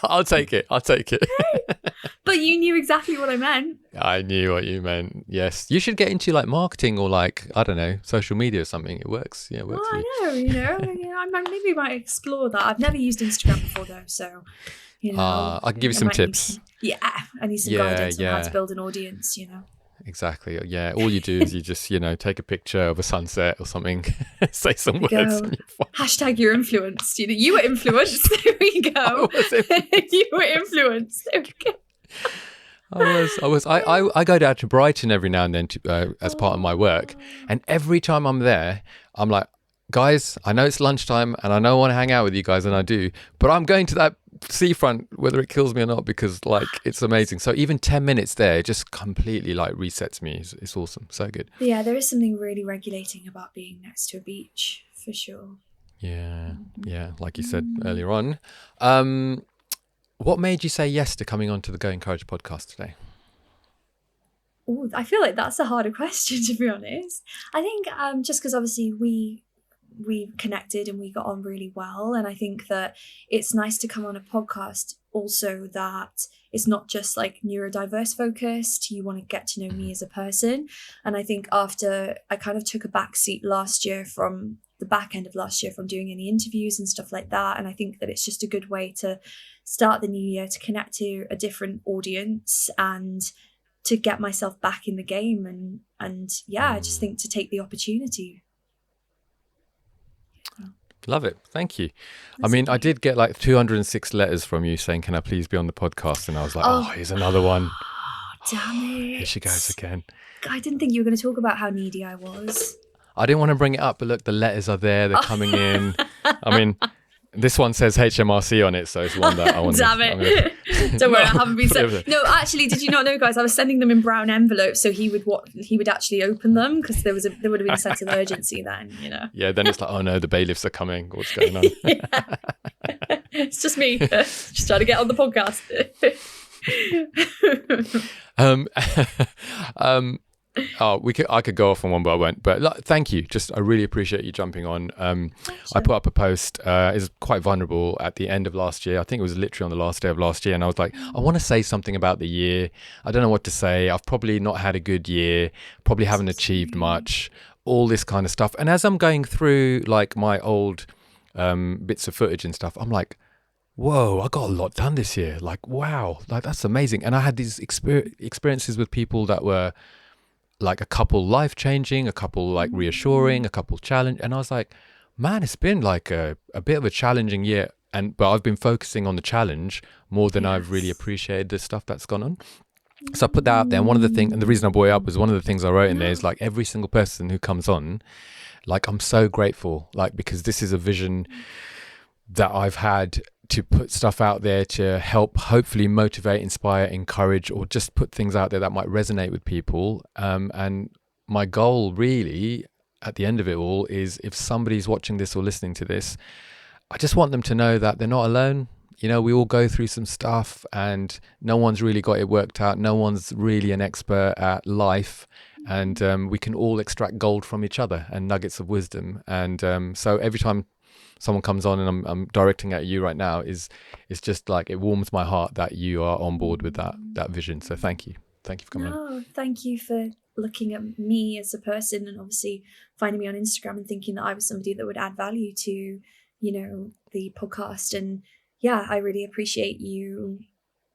I'll take it. But you knew exactly what I meant. I knew what you meant. Yes. You should get into like marketing or like, I don't know, social media or something. It works. Yeah, it works. Oh, I know, I maybe might explore that. I've never used Instagram before though, so I can give you some tips. I need some guidance on how to build an audience, Exactly. Yeah. All you do is you just, take a picture of a sunset or something, say some words. And hashtag you're influenced. You were influenced. There we go. You were influenced. There we go. I go down to Brighton every now and then as part of my work. And every time I'm there, I'm like, guys, I know it's lunchtime and I know I want to hang out with you guys, and I do, but I'm going to that seafront whether it kills me or not, because like it's amazing. So even 10 minutes there just completely like resets me. It's awesome. So good. Yeah, there is something really regulating about being next to a beach for sure. Yeah, like you said earlier on. What made you say yes to coming on to the Go Encourage podcast today? Oh, I feel like that's a harder question, to be honest. I think just because obviously we connected and we got on really well, and I think that it's nice to come on a podcast also that it's not just like neurodiverse focused. You want to get to know me as a person, and I think after I kind of took a back seat last year, from the back end of last year, from doing any interviews and stuff like that, and I think that it's just a good way to start the new year, to connect to a different audience and to get myself back in the game, and I just think to take the opportunity. Love it. Thank you. I mean, I did get like 206 letters from you saying, can I please be on the podcast? And I was like, here's another one. Damn it. Here she goes again. I didn't think you were going to talk about how needy I was. I didn't want to bring it up, but look, the letters are there. They're coming in. I mean, this one says HMRC on it, so it's one that I want to... Damn it. Don't worry, I haven't been sent. No, actually, did you not know, guys? I was sending them in brown envelopes, so he would actually open them, because there would have been a sense of urgency then, Yeah, then it's like, oh no, the bailiffs are coming. What's going on? It's just me, just trying to get on the podcast. I could go off on one, but I won't. But thank you. I really appreciate you jumping on. I put up a post. It's quite vulnerable at the end of last year. I think it was literally on the last day of last year. And I was like, I want to say something about the year. I don't know what to say. I've probably not had a good year. Probably haven't achieved much. All this kind of stuff. And as I'm going through like my old bits of footage and stuff, I'm like, whoa, I got a lot done this year. Like, wow, like that's amazing. And I had these experiences with people that were like a couple life-changing, a couple like reassuring, a couple challenge. And I was like, man, it's been like a bit of a challenging year. But I've been focusing on the challenge more than I've really appreciated the stuff that's gone on. So I put that out there. And one of the things, and the reason I brought it up was one of the things I wrote in there is like every single person who comes on, like I'm so grateful, like because this is a vision that I've had to put stuff out there to help hopefully motivate, inspire, encourage, or just put things out there that might resonate with people. And my goal really at the end of it all is if somebody's watching this or listening to this, I just want them to know that they're not alone. We all go through some stuff and no one's really got it worked out. No one's really an expert at life. And we can all extract gold from each other and nuggets of wisdom. And so every time someone comes on, and I'm directing at you right now, it's just like it warms my heart that you are on board with that vision. So thank you for coming on. Thank you for looking at me as a person, and obviously finding me on Instagram and thinking that I was somebody that would add value to the podcast. And I really appreciate you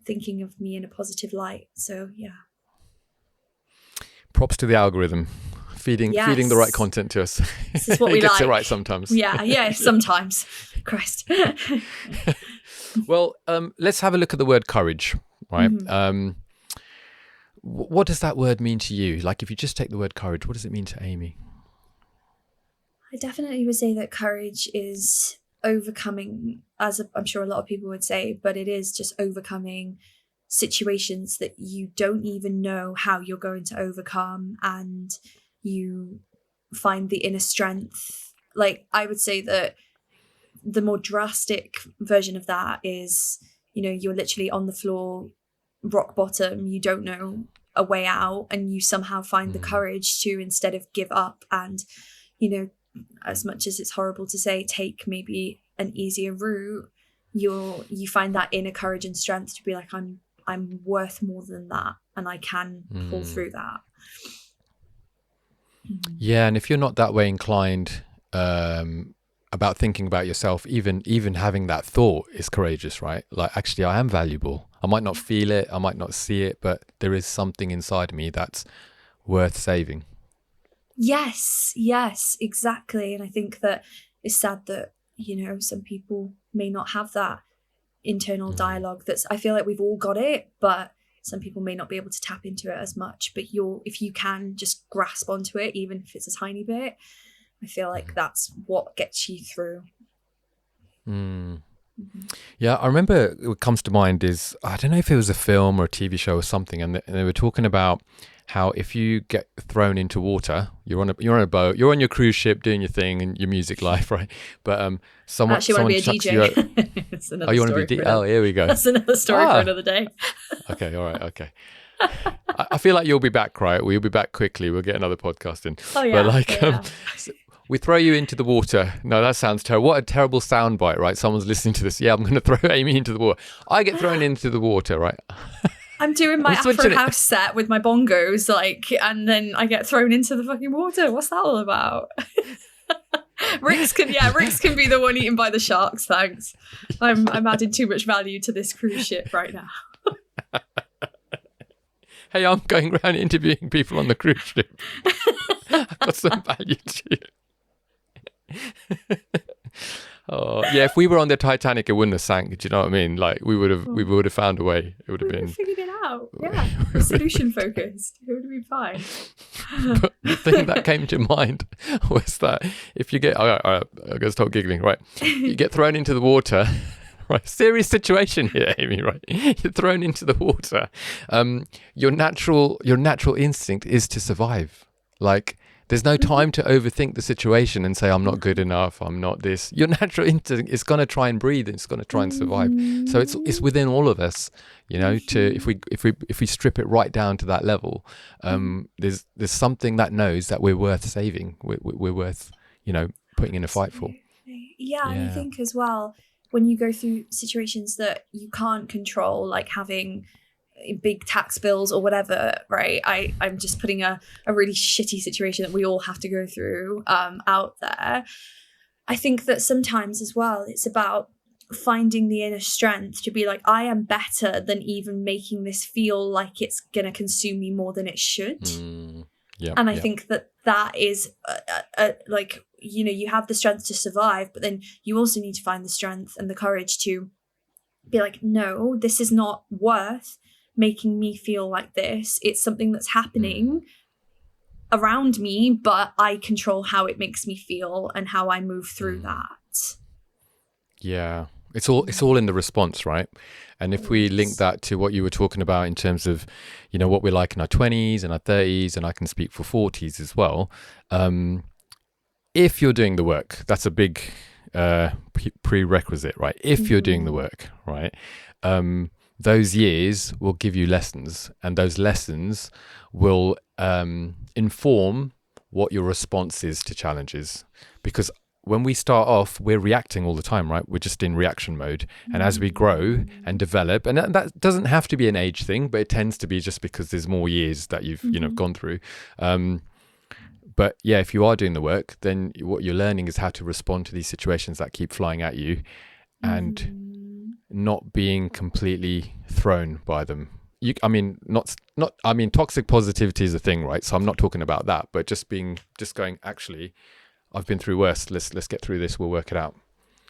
thinking of me in a positive light. So yeah. Props to the algorithm. Feeding the right content to us. This is what we it gets like. it right sometimes. Yeah, sometimes. Christ. Well, let's have a look at the word courage, right? What does that word mean to you? Like, if you just take the word courage, what does it mean to Amie? I definitely would say that courage is overcoming, I'm sure a lot of people would say, but it is just overcoming situations that you don't even know how you're going to overcome, and you find the inner strength. Like, I would say that the more drastic version of that is, you're literally on the floor, rock bottom, you don't know a way out, and you somehow find the courage to, instead of give up and, as much as it's horrible to say, take maybe an easier route, you find that inner courage and strength to be like, I'm worth more than that, and I can pull through that. Yeah, and if you're not that way inclined about thinking about yourself, even having that thought is courageous, right? Like, actually, I am valuable. I might not feel it, I might not see it, but there is something inside me that's worth saving. Yes, exactly. And I think that it's sad that, some people may not have that internal dialogue. I feel like we've all got it, but some people may not be able to tap into it as much. But if you can just grasp onto it, even if it's a tiny bit, I feel like that's what gets you through. Yeah, I remember what comes to mind is, I don't know if it was a film or a TV show or something, and they were talking about how if you get thrown into water, you're on a boat, you're on your cruise ship doing your thing and your music life, right? But someone Actually, want to be a chucks DJ. you out. It's another you want to story be Oh, here we go. That's another story for another day. Okay, all right, okay. I feel like you'll be back, right? We'll be back quickly. We'll get another podcast in. Oh yeah. But we throw you into the water. No, that sounds terrible. What a terrible soundbite, right? Someone's listening to this. Yeah, I'm going to throw Amie into the water. I get thrown into the water, right? I'm doing my Afro House set with my bongos, and then I get thrown into the fucking water. What's that all about? Rix can be the one eaten by the sharks. Thanks. I'm adding too much value to this cruise ship right now. Hey, I'm going around interviewing people on the cruise ship. I've got some value to you. Oh yeah, if we were on the Titanic, it wouldn't have sank. Do you know what I mean? Like, we would have found a way. It would have been figured it out. Yeah, solution focused. It would have been fine. But the thing that came to mind was that if you get, all right, I'm gonna stop giggling. Right, you get thrown into the water. Right, serious situation here, Amie. Right, you're thrown into the water. Your natural instinct is to survive. Like, there's no time to overthink the situation and say, I'm not good enough, I'm not this. Your natural instinct is going to try and breathe, it's going to try and survive. So it's within all of us, to if we strip it right down to that level, there's something that knows that we're worth saving, we're worth, putting in a fight for. Yeah, and I think as well, when you go through situations that you can't control, like having big tax bills or whatever, right? I'm just putting a really shitty situation that we all have to go through out there. I think that sometimes as well, it's about finding the inner strength to be like, I am better than even making this feel like it's going to consume me more than it should. And I think that is you have the strength to survive, but then you also need to find the strength and the courage to be like, no, this is not worth making me feel like this. It's something that's happening around me, but I control how it makes me feel and how I move through that. Yeah. It's all in the response, right? And if we link that to what you were talking about in terms of, what we're like in our 20s and our 30s, and I can speak for 40s as well. If you're doing the work, that's a big prerequisite, right? If you're doing the work, right? Those years will give you lessons, and those lessons will inform what your response is to challenges. Because when we start off, we're reacting all the time, right? We're just in reaction mode. And as we grow and develop, and that doesn't have to be an age thing, but it tends to be just because there's more years that you've gone through. But yeah, if you are doing the work, then what you're learning is how to respond to these situations that keep flying at you, and not being completely thrown by them. I mean, toxic positivity is a thing, right? So I'm not talking about that, but just going, actually, I've been through worse. Let's get through this. We'll work it out.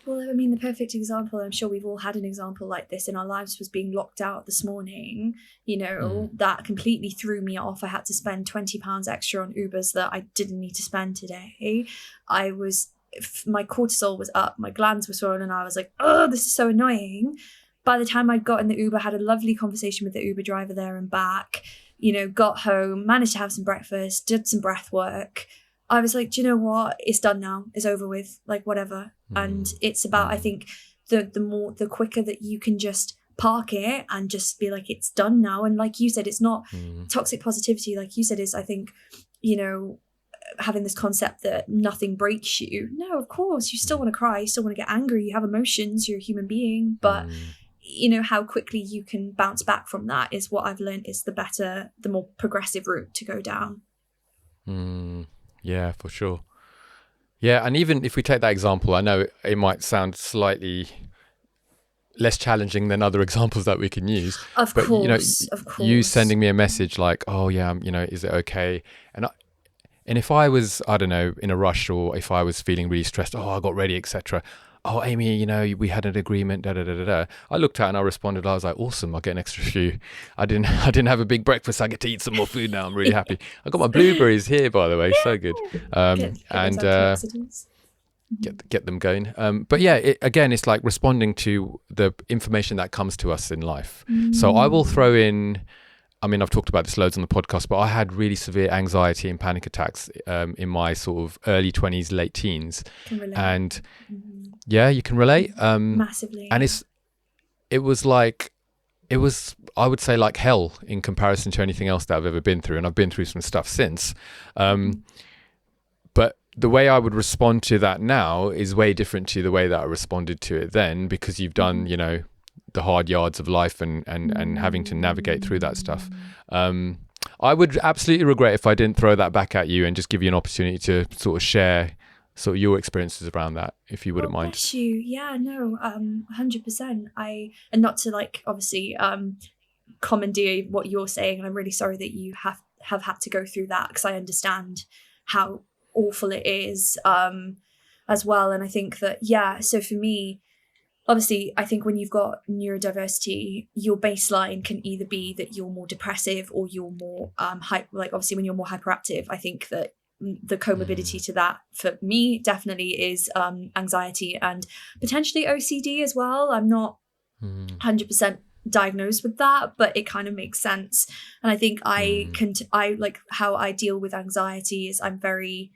Well, I mean, the perfect example, I'm sure we've all had an example like this in our lives, was being locked out this morning. That completely threw me off. I had to spend £20 extra on Ubers that I didn't need to spend today. My cortisol was up, my glands were swollen, and I was like, oh, this is so annoying. By the time I'd got in the Uber, had a lovely conversation with the Uber driver there and back, got home, managed to have some breakfast, did some breath work. I was like, do you know what? It's done now. It's over with. Like, whatever. And it's about, I think, the quicker that you can just park it and just be like, it's done now. And like you said, it's not toxic positivity. Like you said, is, I think, having this concept that nothing breaks you. No, of course, you still want to cry. You still want to get angry. You have emotions. You're a human being. But, how quickly you can bounce back from that is what I've learned is the more progressive route to go down. Yeah, for sure. Yeah, and even if we take that example, I know it might sound slightly less challenging than other examples that we can use. Of course. You sending me a message like, oh yeah, is it okay? And if I was, I don't know, in a rush, or if I was feeling really stressed, I got ready, etc. Oh, Amie, we had an agreement, da da da da da. I looked at it and I responded. I was like, awesome, I'll get an extra few. I didn't have a big breakfast. I get to eat some more food now. I'm really happy. I got my blueberries here, by the way, so good. Get them going. But yeah, it's like responding to the information that comes to us in life. So I will throw in. I mean, I've talked about this loads on the podcast, but I had really severe anxiety and panic attacks in my sort of early 20s, late teens. And yeah, you can relate. Massively. And it was, I would say, like hell in comparison to anything else that I've ever been through. And I've been through some stuff since. But the way I would respond to that now is way different to the way that I responded to it then, because you've done, the hard yards of life and having to navigate through that stuff. I would absolutely regret if I didn't throw that back at you and just give you an opportunity to sort of share sort of your experiences around that, if you wouldn't mind. Bless you. Yeah, no, 100%. And not to obviously commandeer what you're saying, and I'm really sorry that you have had to go through that, because I understand how awful it is as well. And I think that, so for me, obviously, I think when you've got neurodiversity, your baseline can either be that you're more depressive or you're more obviously when you're more hyperactive, I think that the comorbidity to that for me definitely is anxiety and potentially OCD as well. I'm not 100% diagnosed with that, but it kind of makes sense. And I think I like how I deal with anxiety is I'm very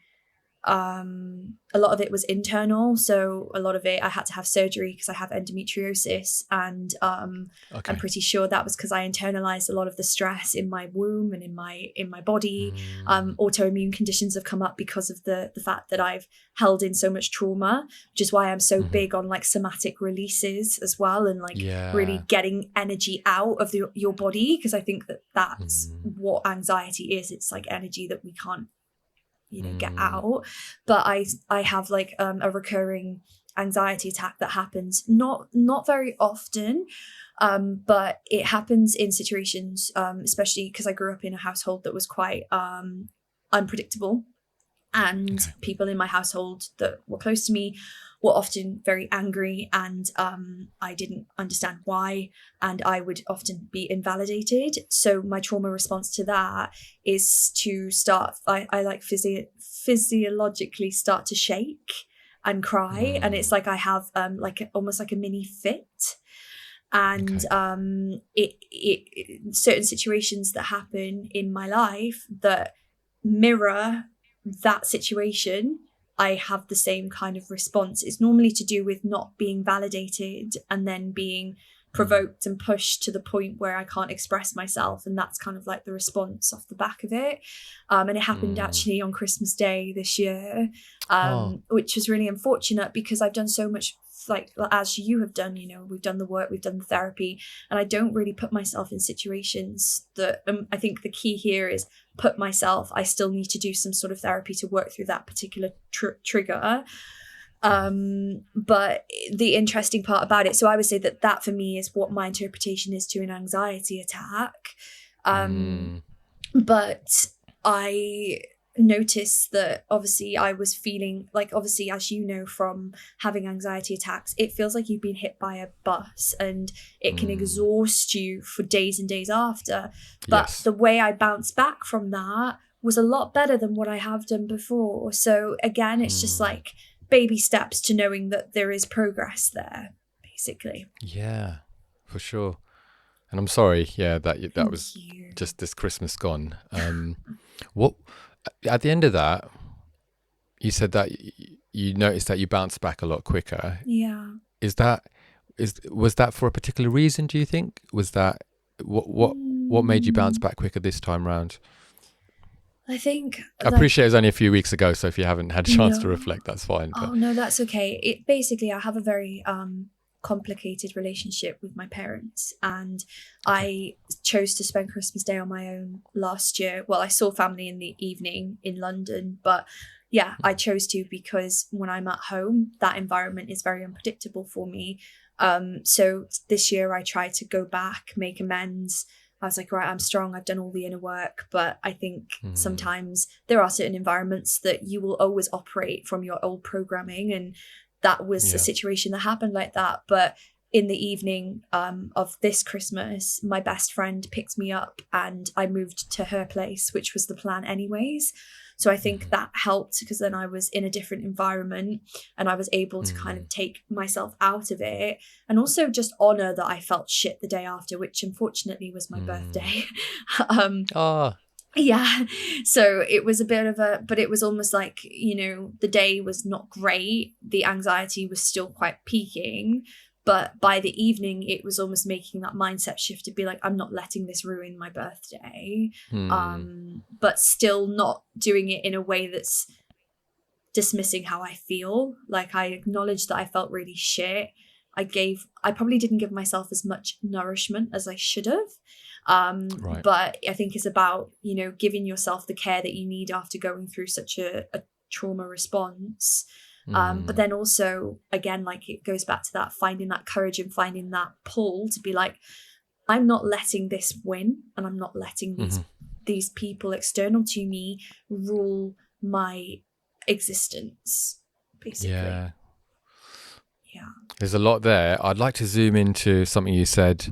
a lot of it was internal, so a lot of it I had to have surgery because I have endometriosis, and I'm pretty sure that was because I internalized a lot of the stress in my womb and in my body. Autoimmune conditions have come up because of the fact that I've held in so much trauma, which is why I'm so big on like somatic releases as well, and really getting energy out of your body, because I think that's what anxiety is. It's like energy that we can't get out. But I have like a recurring anxiety attack that happens not very often, but it happens in situations, especially because I grew up in a household that was quite unpredictable, and people in my household that were close to me were often very angry, and I didn't understand why, and I would often be invalidated. So my trauma response to that is to start, I like physiologically start to shake and cry, and it's like I have almost like a mini fit. And it certain situations that happen in my life that mirror that situation, I have the same kind of response. It's normally to do with not being validated and then being provoked and pushed to the point where I can't express myself, and that's kind of like the response off the back of it. And it happened actually on Christmas Day this year, which was really unfortunate because I've done so much, like as you have done, we've done the work, we've done the therapy, and I don't really put myself in situations that I think the key here is I still need to do some sort of therapy to work through that particular trigger. But the interesting part about it, so I would say that for me is what my interpretation is to an anxiety attack. But I noticed that obviously I was feeling like, obviously, as you know from having anxiety attacks, it feels like you've been hit by a bus and it can exhaust you for days and days after. But the way I bounced back from that was a lot better than what I have done before. So again, it's just like baby steps to knowing that there is progress there, basically. Yeah, for sure. And I'm sorry, that was just this Christmas gone. What at the end of that, you said that you noticed that you bounced back a lot quicker. Yeah. Was that for a particular reason? Do you think was that what made you bounce back quicker this time round? I think I appreciate it was only a few weeks ago, so if you haven't had a chance to reflect, that's fine. But. Oh no, that's okay. It basically, I have a very complicated relationship with my parents, and I chose to spend Christmas Day on my own last year. Well, I saw family in the evening in London, but yeah, I chose to because when I'm at home, that environment is very unpredictable for me. So this year I tried to go back, make amends. I was like, right, I'm strong. I've done all the inner work. But I think sometimes there are certain environments that you will always operate from your old programming. And that was a situation that happened like that. But in the evening of this Christmas, my best friend picked me up and I moved to her place, which was the plan anyways. So I think that helped because then I was in a different environment and I was able to kind of take myself out of it and also just honor that I felt shit the day after, which unfortunately was my birthday. Yeah. So it was a bit of but it was almost like, the day was not great. The anxiety was still quite peaking. But by the evening, it was almost making that mindset shift to be like, I'm not letting this ruin my birthday, but still not doing it in a way that's dismissing how I feel. Like I acknowledged that I felt really shit. I probably didn't give myself as much nourishment as I should have. But I think it's about, giving yourself the care that you need after going through such a trauma response. But then also, again, like it goes back to that, finding that courage and finding that pull to be like, I'm not letting this win and I'm not letting these people external to me rule my existence, basically. Yeah. There's a lot there. I'd like to zoom into something you said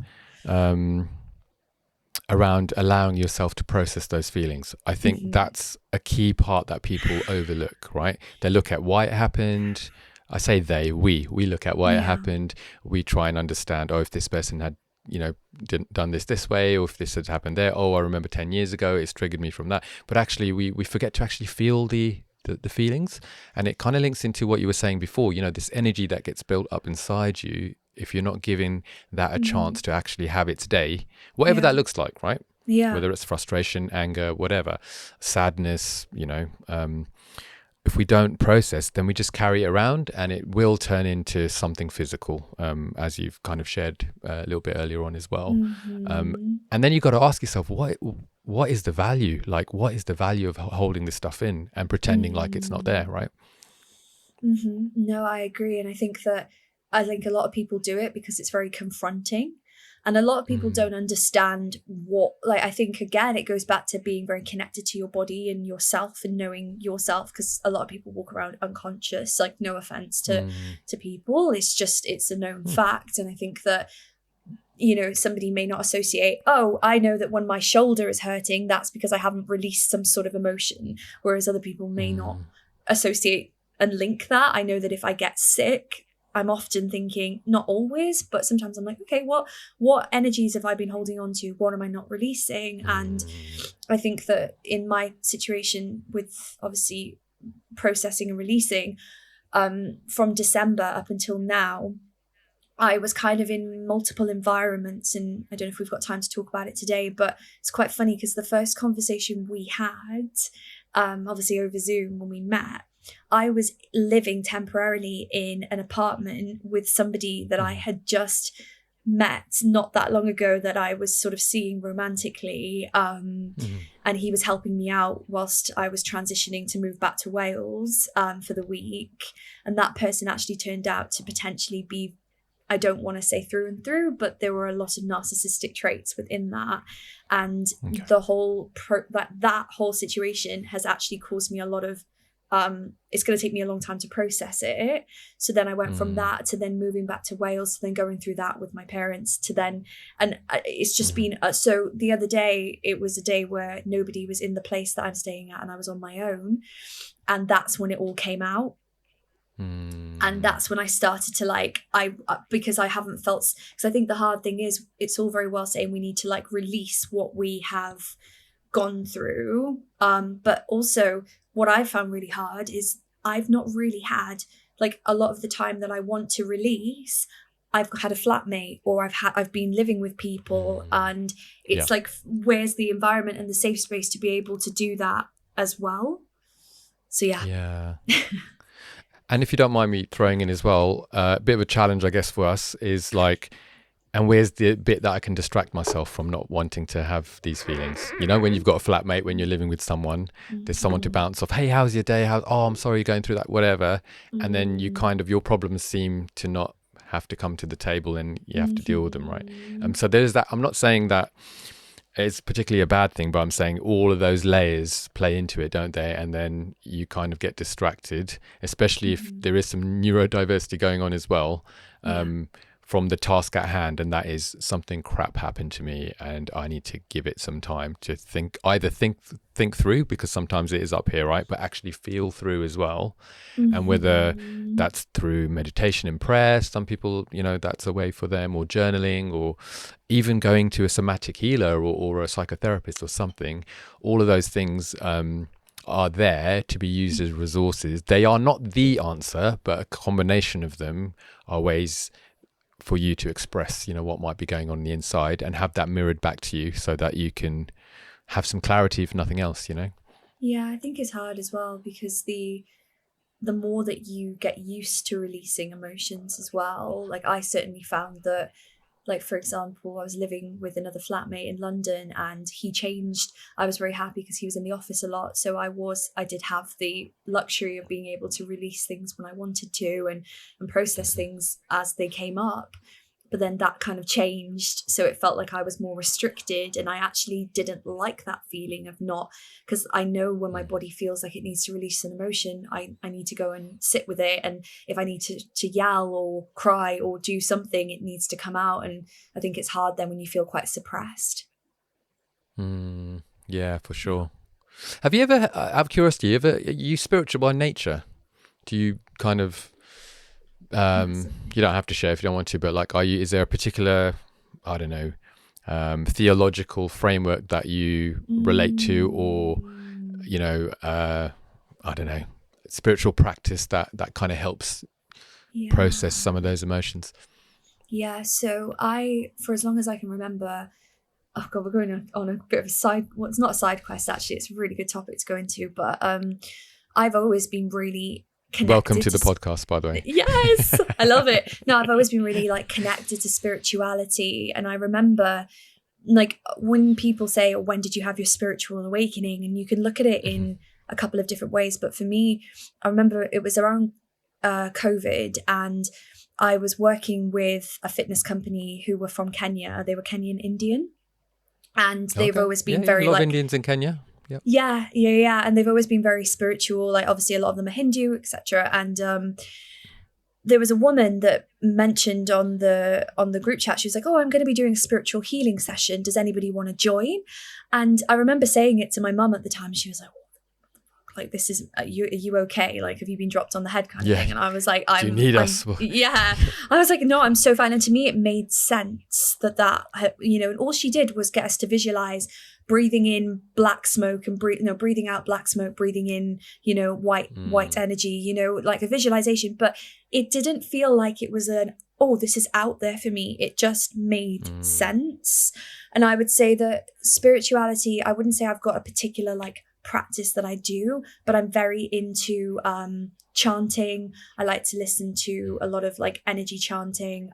around allowing yourself to process those feelings. I think that's a key part that people overlook, right? They look at why it happened. I say we look at why it happened. We try and understand, if this person had, done this way, or if this had happened there. I remember 10 years ago, it's triggered me from that. But actually, we forget to actually feel the feelings. And it kind of links into what you were saying before, this energy that gets built up inside you. If you're not giving that a chance to actually have its day, whatever that looks like, right? Yeah. Whether it's frustration, anger, whatever, sadness, if we don't process, then we just carry it around and it will turn into something physical, as you've kind of shared a little bit earlier on as well. And then you've got to ask yourself, what is the value? Like, what is the value of holding this stuff in and pretending like it's not there, right? No, I agree. And I think a lot of people do it because it's very confronting. And a lot of people don't understand I think, again, it goes back to being very connected to your body and yourself and knowing yourself, because a lot of people walk around unconscious, like no offense to people. It's a known fact. And I think that, somebody may not associate, I know that when my shoulder is hurting, that's because I haven't released some sort of emotion. Whereas other people may not associate and link that. I know that if I get sick, I'm often thinking, not always, but sometimes I'm like, okay, what energies have I been holding on to? What am I not releasing? And I think that in my situation with obviously processing and releasing, from December up until now, I was kind of in multiple environments, and I don't know if we've got time to talk about it today, but it's quite funny because the first conversation we had, obviously over Zoom when we met, I was living temporarily in an apartment with somebody that I had just met not that long ago that I was sort of seeing romantically, and he was helping me out whilst I was transitioning to move back to Wales for the week. And that person actually turned out to potentially be, I don't want to say through and through, but there were a lot of narcissistic traits within that. And the whole that whole situation has actually caused me a lot of it's going to take me a long time to process it. So then I went from that to then moving back to Wales, to then going through that with my parents, to then, and it's just been so the other day, it was a day where nobody was in the place that I'm staying at and I was on my own, and that's when it all came out. And that's when I started to like, because I haven't felt, because I think the hard thing is, it's all very well saying we need to like release what we have gone through, but also what I found really hard is I've not really had, like, a lot of the time that I want to release, I've had a flatmate, or I've been living with people, and it's like, where's the environment and the safe space to be able to do that as well? So yeah. And if you don't mind me throwing in as well, a bit of a challenge, I guess, for us is like, and where's the bit that I can distract myself from not wanting to have these feelings? You know, when you've got a flatmate, when you're living with someone, there's someone to bounce off. Hey, how's your day? Oh, I'm sorry you're going through that, whatever. And then you kind of, your problems seem to not have to come to the table, and you have to deal with them, right? So there's that. I'm not saying that it's particularly a bad thing, but I'm saying all of those layers play into it, don't they? And then you kind of get distracted, especially if there is some neurodiversity going on as well. From the task at hand, and that is something crap happened to me and I need to give it some time to think through, because sometimes it is up here, right? But actually feel through as well. And whether that's through meditation and prayer, some people, you know, that's a way for them, or journaling, or even going to a somatic healer or a psychotherapist or something. All of those things are there to be used as resources. They are not the answer, but a combination of them are ways for you to express, you know, what might be going on the inside, and have that mirrored back to you so that you can have some clarity, if nothing else, you know? Yeah, I think it's hard as well, because the more that you get used to releasing emotions as well, like I certainly found that, like, for example, I was living with another flatmate in London, and he changed. I was very happy because he was in the office a lot. So I did have the luxury of being able to release things when I wanted to, and process things as they came up. But then that kind of changed. So it felt like I was more restricted, and I actually didn't like that feeling of not, because I know when my body feels like it needs to release an emotion, I need to go and sit with it. And if I need to yell or cry or do something, it needs to come out. And I think it's hard then when you feel quite suppressed. Yeah, for sure. Have you ever, out of curiosity, are you spiritual by nature? Do you kind of, you don't have to share if you don't want to, but like, is there a particular, I don't know, theological framework that you relate to, or, you know, I don't know, spiritual practice that kind of helps process some of those emotions? Yeah, so for as long as I can remember, oh God, we're going on a bit of a side, well, it's not a side quest, actually, it's a really good topic to go into, but I've always been really connected. Welcome to the podcast, by the way. Yes, I love it. No, I've always been really like connected to spirituality. And I remember, like, when people say, oh, when did you have your spiritual awakening? And you can look at it in a couple of different ways. But for me, I remember it was around COVID, and I was working with a fitness company who were from Kenya. They were Kenyan Indian. And they've always been very a lot like of Indians in Kenya. Yep. Yeah. And they've always been very spiritual. Like, obviously a lot of them are Hindu, etc. And there was a woman that mentioned on the group chat, she was like, oh, I'm going to be doing a spiritual healing session. Does anybody want to join? And I remember saying it to my mum at the time. She was like, this is, are you okay? Like, have you been dropped on the head kind of thing? And I was like, do you need us? Yeah. I was like, no, I'm so fine. And to me, it made sense that, you know, and all she did was get us to visualize breathing in black smoke and breathing out black smoke, breathing in, you know, white energy, you know, like a visualization. But it didn't feel like it was this is out there for me. It just made sense. And I would say that spirituality, I wouldn't say I've got a particular like practice that I do, but I'm very into chanting. I like to listen to a lot of like energy chanting.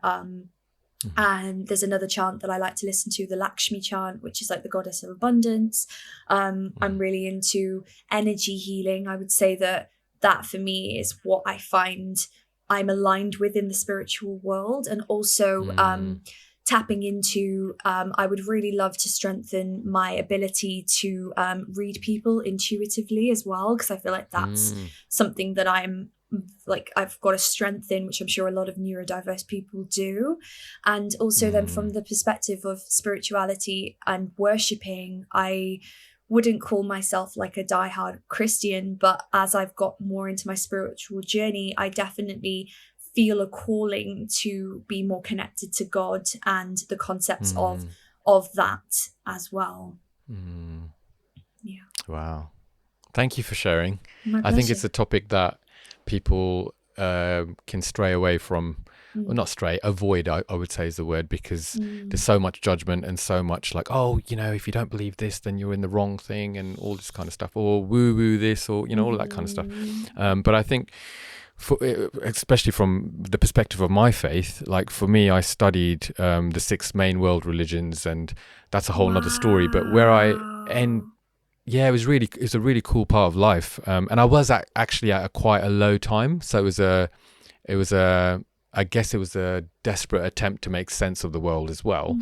And there's another chant that I like to listen to, the Lakshmi chant, which is like the goddess of abundance. I'm really into energy healing. I would say that for me is what I find I'm aligned with in the spiritual world. And also tapping into, I would really love to strengthen my ability to read people intuitively as well, because I feel like that's something that I've got a strength in, which I'm sure a lot of neurodiverse people do. And also then from the perspective of spirituality and worshipping, I wouldn't call myself like a diehard Christian, but as I've got more into my spiritual journey, I definitely feel a calling to be more connected to God and the concepts of that as well. Yeah. Wow. Thank you for sharing. My I think pleasure. it's a topic that people can stray away from, or not stray, avoid, I would say is the word, because there's so much judgment and so much like, oh, if you don't believe this, then you're in the wrong thing and all this kind of stuff, or woo this, or, all of that kind of stuff. But I think, especially from the perspective of my faith, like for me, I studied the 6 main world religions, and that's a whole nother story. But where I end, yeah, it was a really cool part of life. And I was actually at quite a low time. So I guess it was a desperate attempt to make sense of the world as well.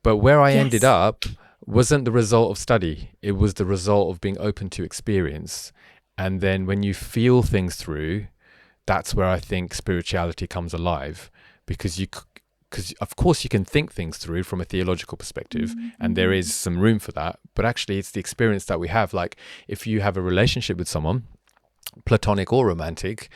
But where I ended up wasn't the result of study. It was the result of being open to experience. And then when you feel things through, that's where I think spirituality comes alive, because of course you can think things through from a theological perspective, and there is some room for that. But actually it's the experience that we have. Like if you have a relationship with someone, platonic or romantic,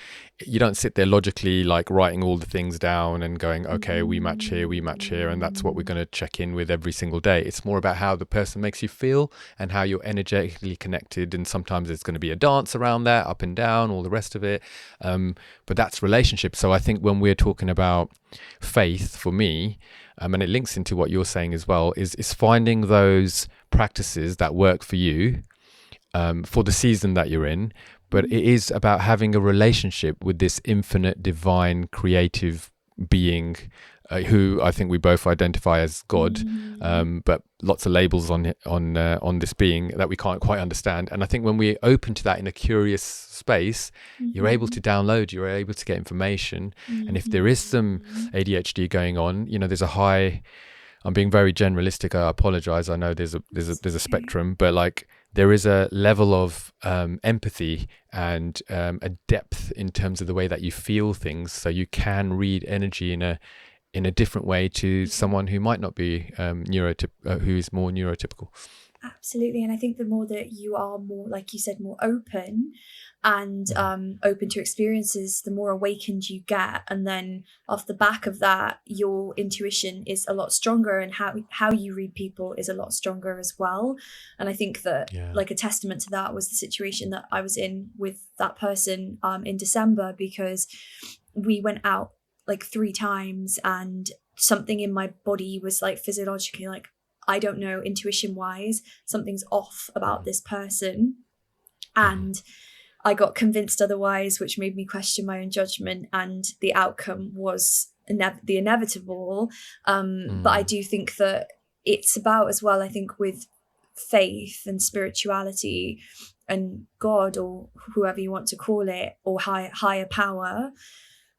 you don't sit there logically like writing all the things down and going, okay, we match here, and that's what we're going to check in with every single day. It's more about how the person makes you feel and how you're energetically connected, and sometimes it's going to be a dance around that, up and down, all the rest of it, but that's relationship. So I think when we're talking about faith, for me, and it links into what you're saying as well, is finding those practices that work for you for the season that you're in. But it is about having a relationship with this infinite, divine, creative being who I think we both identify as God, but lots of labels on this being that we can't quite understand. And I think when we're open to that in a curious space, you're able to download, you're able to get information. And if there is some ADHD going on, there's a high. I'm being very generalistic. I apologize. I know there's a spectrum, but like there is a level of empathy and a depth in terms of the way that you feel things, so you can read energy in a different way to someone who might not be who is more neurotypical. Absolutely. And I think the more that you are more, like you said, more open and open to experiences, the more awakened you get. And then off the back of that, your intuition is a lot stronger, and how you read people is a lot stronger as well. And I think that like a testament to that was the situation that I was in with that person in December, because we went out like 3 times and something in my body was like physiologically like, I don't know, intuition wise, something's off about this person. And I got convinced otherwise, which made me question my own judgment, and the outcome was the inevitable. But I do think that it's about as well, I think with faith and spirituality and God, or whoever you want to call it, or higher power,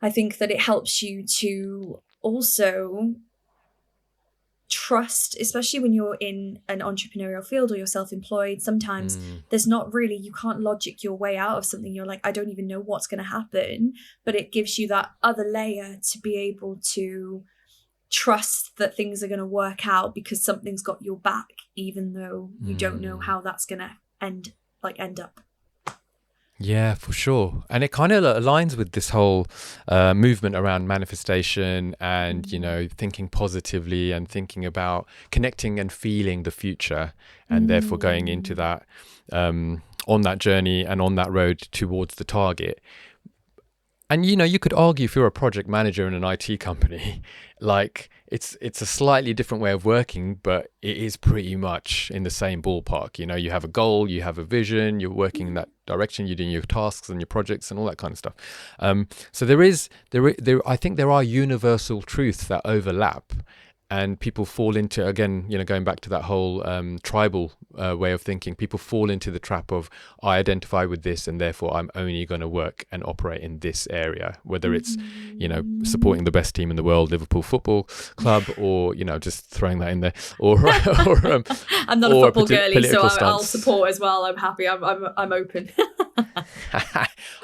I think that it helps you to also trust, especially when you're in an entrepreneurial field or you're self-employed. Sometimes there's not really, you can't logic your way out of something. You're like, I don't even know what's going to happen, but it gives you that other layer to be able to trust that things are going to work out, because something's got your back, even though you don't know how that's going to end up. Yeah, for sure. And it kind of aligns with this whole movement around manifestation and, thinking positively and thinking about connecting and feeling the future, and therefore going into that on that journey and on that road towards the target. And, you could argue, if you're a project manager in an IT company, like it's a slightly different way of working, but it is pretty much in the same ballpark. You know, you have a goal, you have a vision, you're working in that direction, you're doing your tasks and your projects and all that kind of stuff. So I think there are universal truths that overlap, and people fall into, again, you know, going back to that whole tribal way of thinking, people fall into the trap of, I identify with this and therefore I'm only going to work and operate in this area, whether it's, you know, supporting the best team in the world, Liverpool Football Club, or, you know, just throwing that in there, or I'm not a football girly, so I'll stance. support as well. I'm happy. I'm open.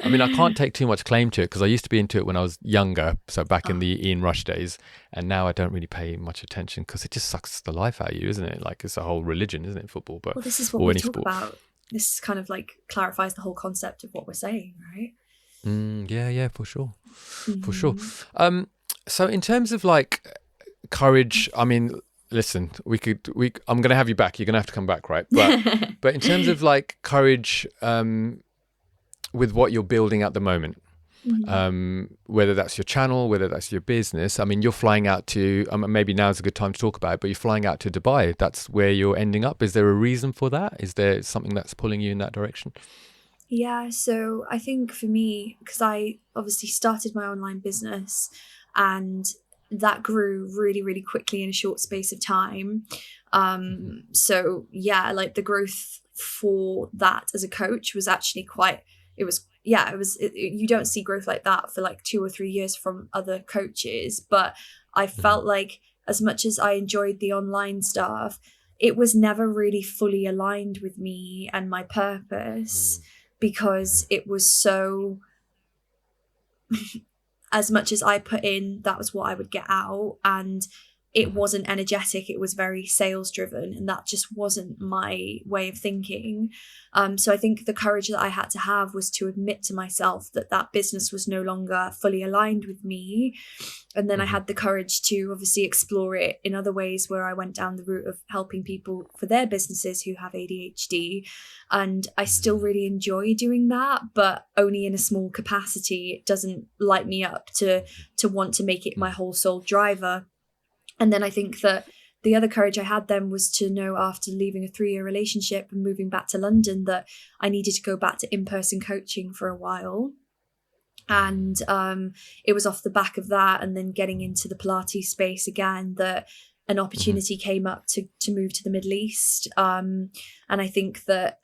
I mean, I can't take too much claim to it because I used to be into it when I was younger, so back in the Ian Rush days, and now I don't really pay much attention because it just sucks the life out of you, isn't it? Like, it's a whole religion, isn't it, football? But well, this is what we talk about. This kind of like clarifies the whole concept of what we're saying, right? Yeah, for sure. For sure. So in terms of like courage, I mean, listen, I'm going to have you back. You're going to have to come back, right? But in terms of like courage, with what you're building at the moment, whether that's your channel, whether that's your business, I mean, you're flying out to, maybe now's a good time to talk about it, but you're flying out to Dubai. That's where you're ending up. Is there a reason for that? Is there something that's pulling you in that direction? Yeah, so I think for me, because I obviously started my online business and that grew really, really quickly in a short space of time. So yeah, like the growth for that as a coach was actually you don't see growth like that for like 2 or 3 years from other coaches. But I felt like as much as I enjoyed the online stuff, it was never really fully aligned with me and my purpose, because it was so as much as I put in, that was what I would get out. And it wasn't energetic. It was very sales driven. And that just wasn't my way of thinking. So I think the courage that I had to have was to admit to myself that that business was no longer fully aligned with me. And then I had the courage to obviously explore it in other ways, where I went down the route of helping people for their businesses who have ADHD. And I still really enjoy doing that, but only in a small capacity. It doesn't light me up to want to make it my whole sole driver. And then I think that the other courage I had then was to know, after leaving a 3-year relationship and moving back to London, that I needed to go back to in-person coaching for a while. And it was off the back of that, and then getting into the Pilates space again, that an opportunity came up to move to the Middle East. And I think that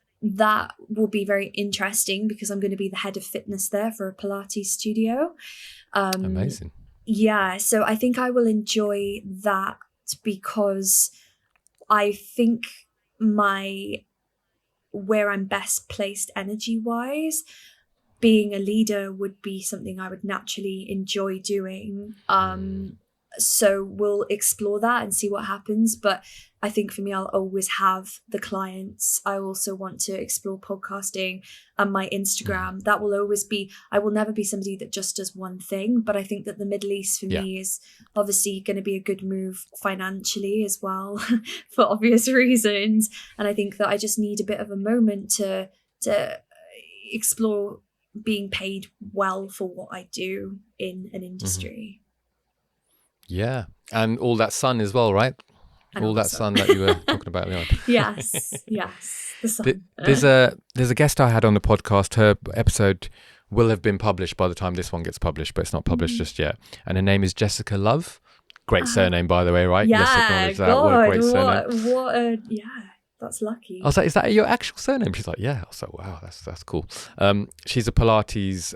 will be very interesting, because I'm going to be the head of fitness there for a Pilates studio. Amazing. Yeah, so I think I will enjoy that, because I think where I'm best placed energy-wise, being a leader would be something I would naturally enjoy doing. So we'll explore that and see what happens. But I think for me, I'll always have the clients. I also want to explore podcasting and my Instagram. That will always be, I will never be somebody that just does one thing. But I think that the Middle East for me is obviously going to be a good move financially as well, for obvious reasons. And I think that I just need a bit of a moment to explore being paid well for what I do in an industry. Yeah, and all that sun as well, right? And all that sun that you were talking about earlier. Yes, the sun. There's a guest I had on the podcast. Her episode will have been published by the time this one gets published, but it's not published just yet. And her name is Jessica Love. Great surname, by the way, right? Yeah, let's acknowledge that. What a great surname. That's lucky. I was like, is that your actual surname? She's like, yeah. I was like, wow, that's cool. She's a Pilates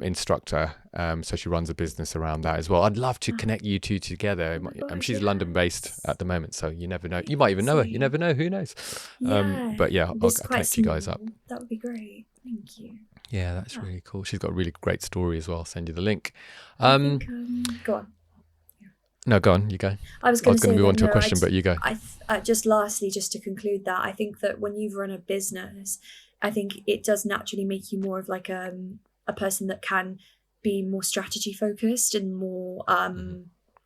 instructor, so she runs a business around that as well. I'd love to connect you two together. She's London-based at the moment, so you never know. You might even know her. You never know. Who knows? But yeah, I'll connect you guys up. That would be great. Thank you. Yeah, that's really cool. She's got a really great story as well. I'll send you the link. Go on. No, go on. You go. I was going to move on to a question, but you go. Just lastly, just to conclude that, I think that when you've run a business, I think it does naturally make you more of like a person that can be more strategy focused and more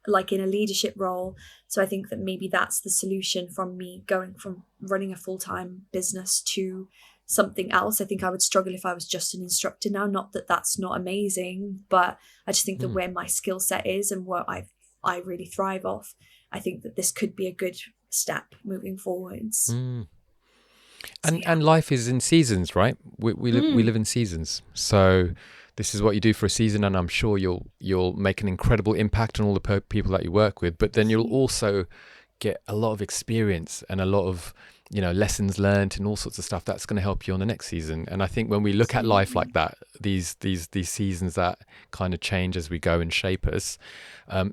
like in a leadership role. So I think that maybe that's the solution from me going from running a full-time business to something else. I think I would struggle if I was just an instructor now. Not that that's not amazing, but I just think that where my skill set is and what I've I really thrive off, I think that this could be a good step moving forwards. And life is in seasons, right? We live in seasons. So this is what you do for a season, and I'm sure you'll make an incredible impact on all the people that you work with. But then you'll also get a lot of experience and a lot of lessons learned and all sorts of stuff that's going to help you on the next season. And I think when we look at life like that, these seasons that kind of change as we go and shape us,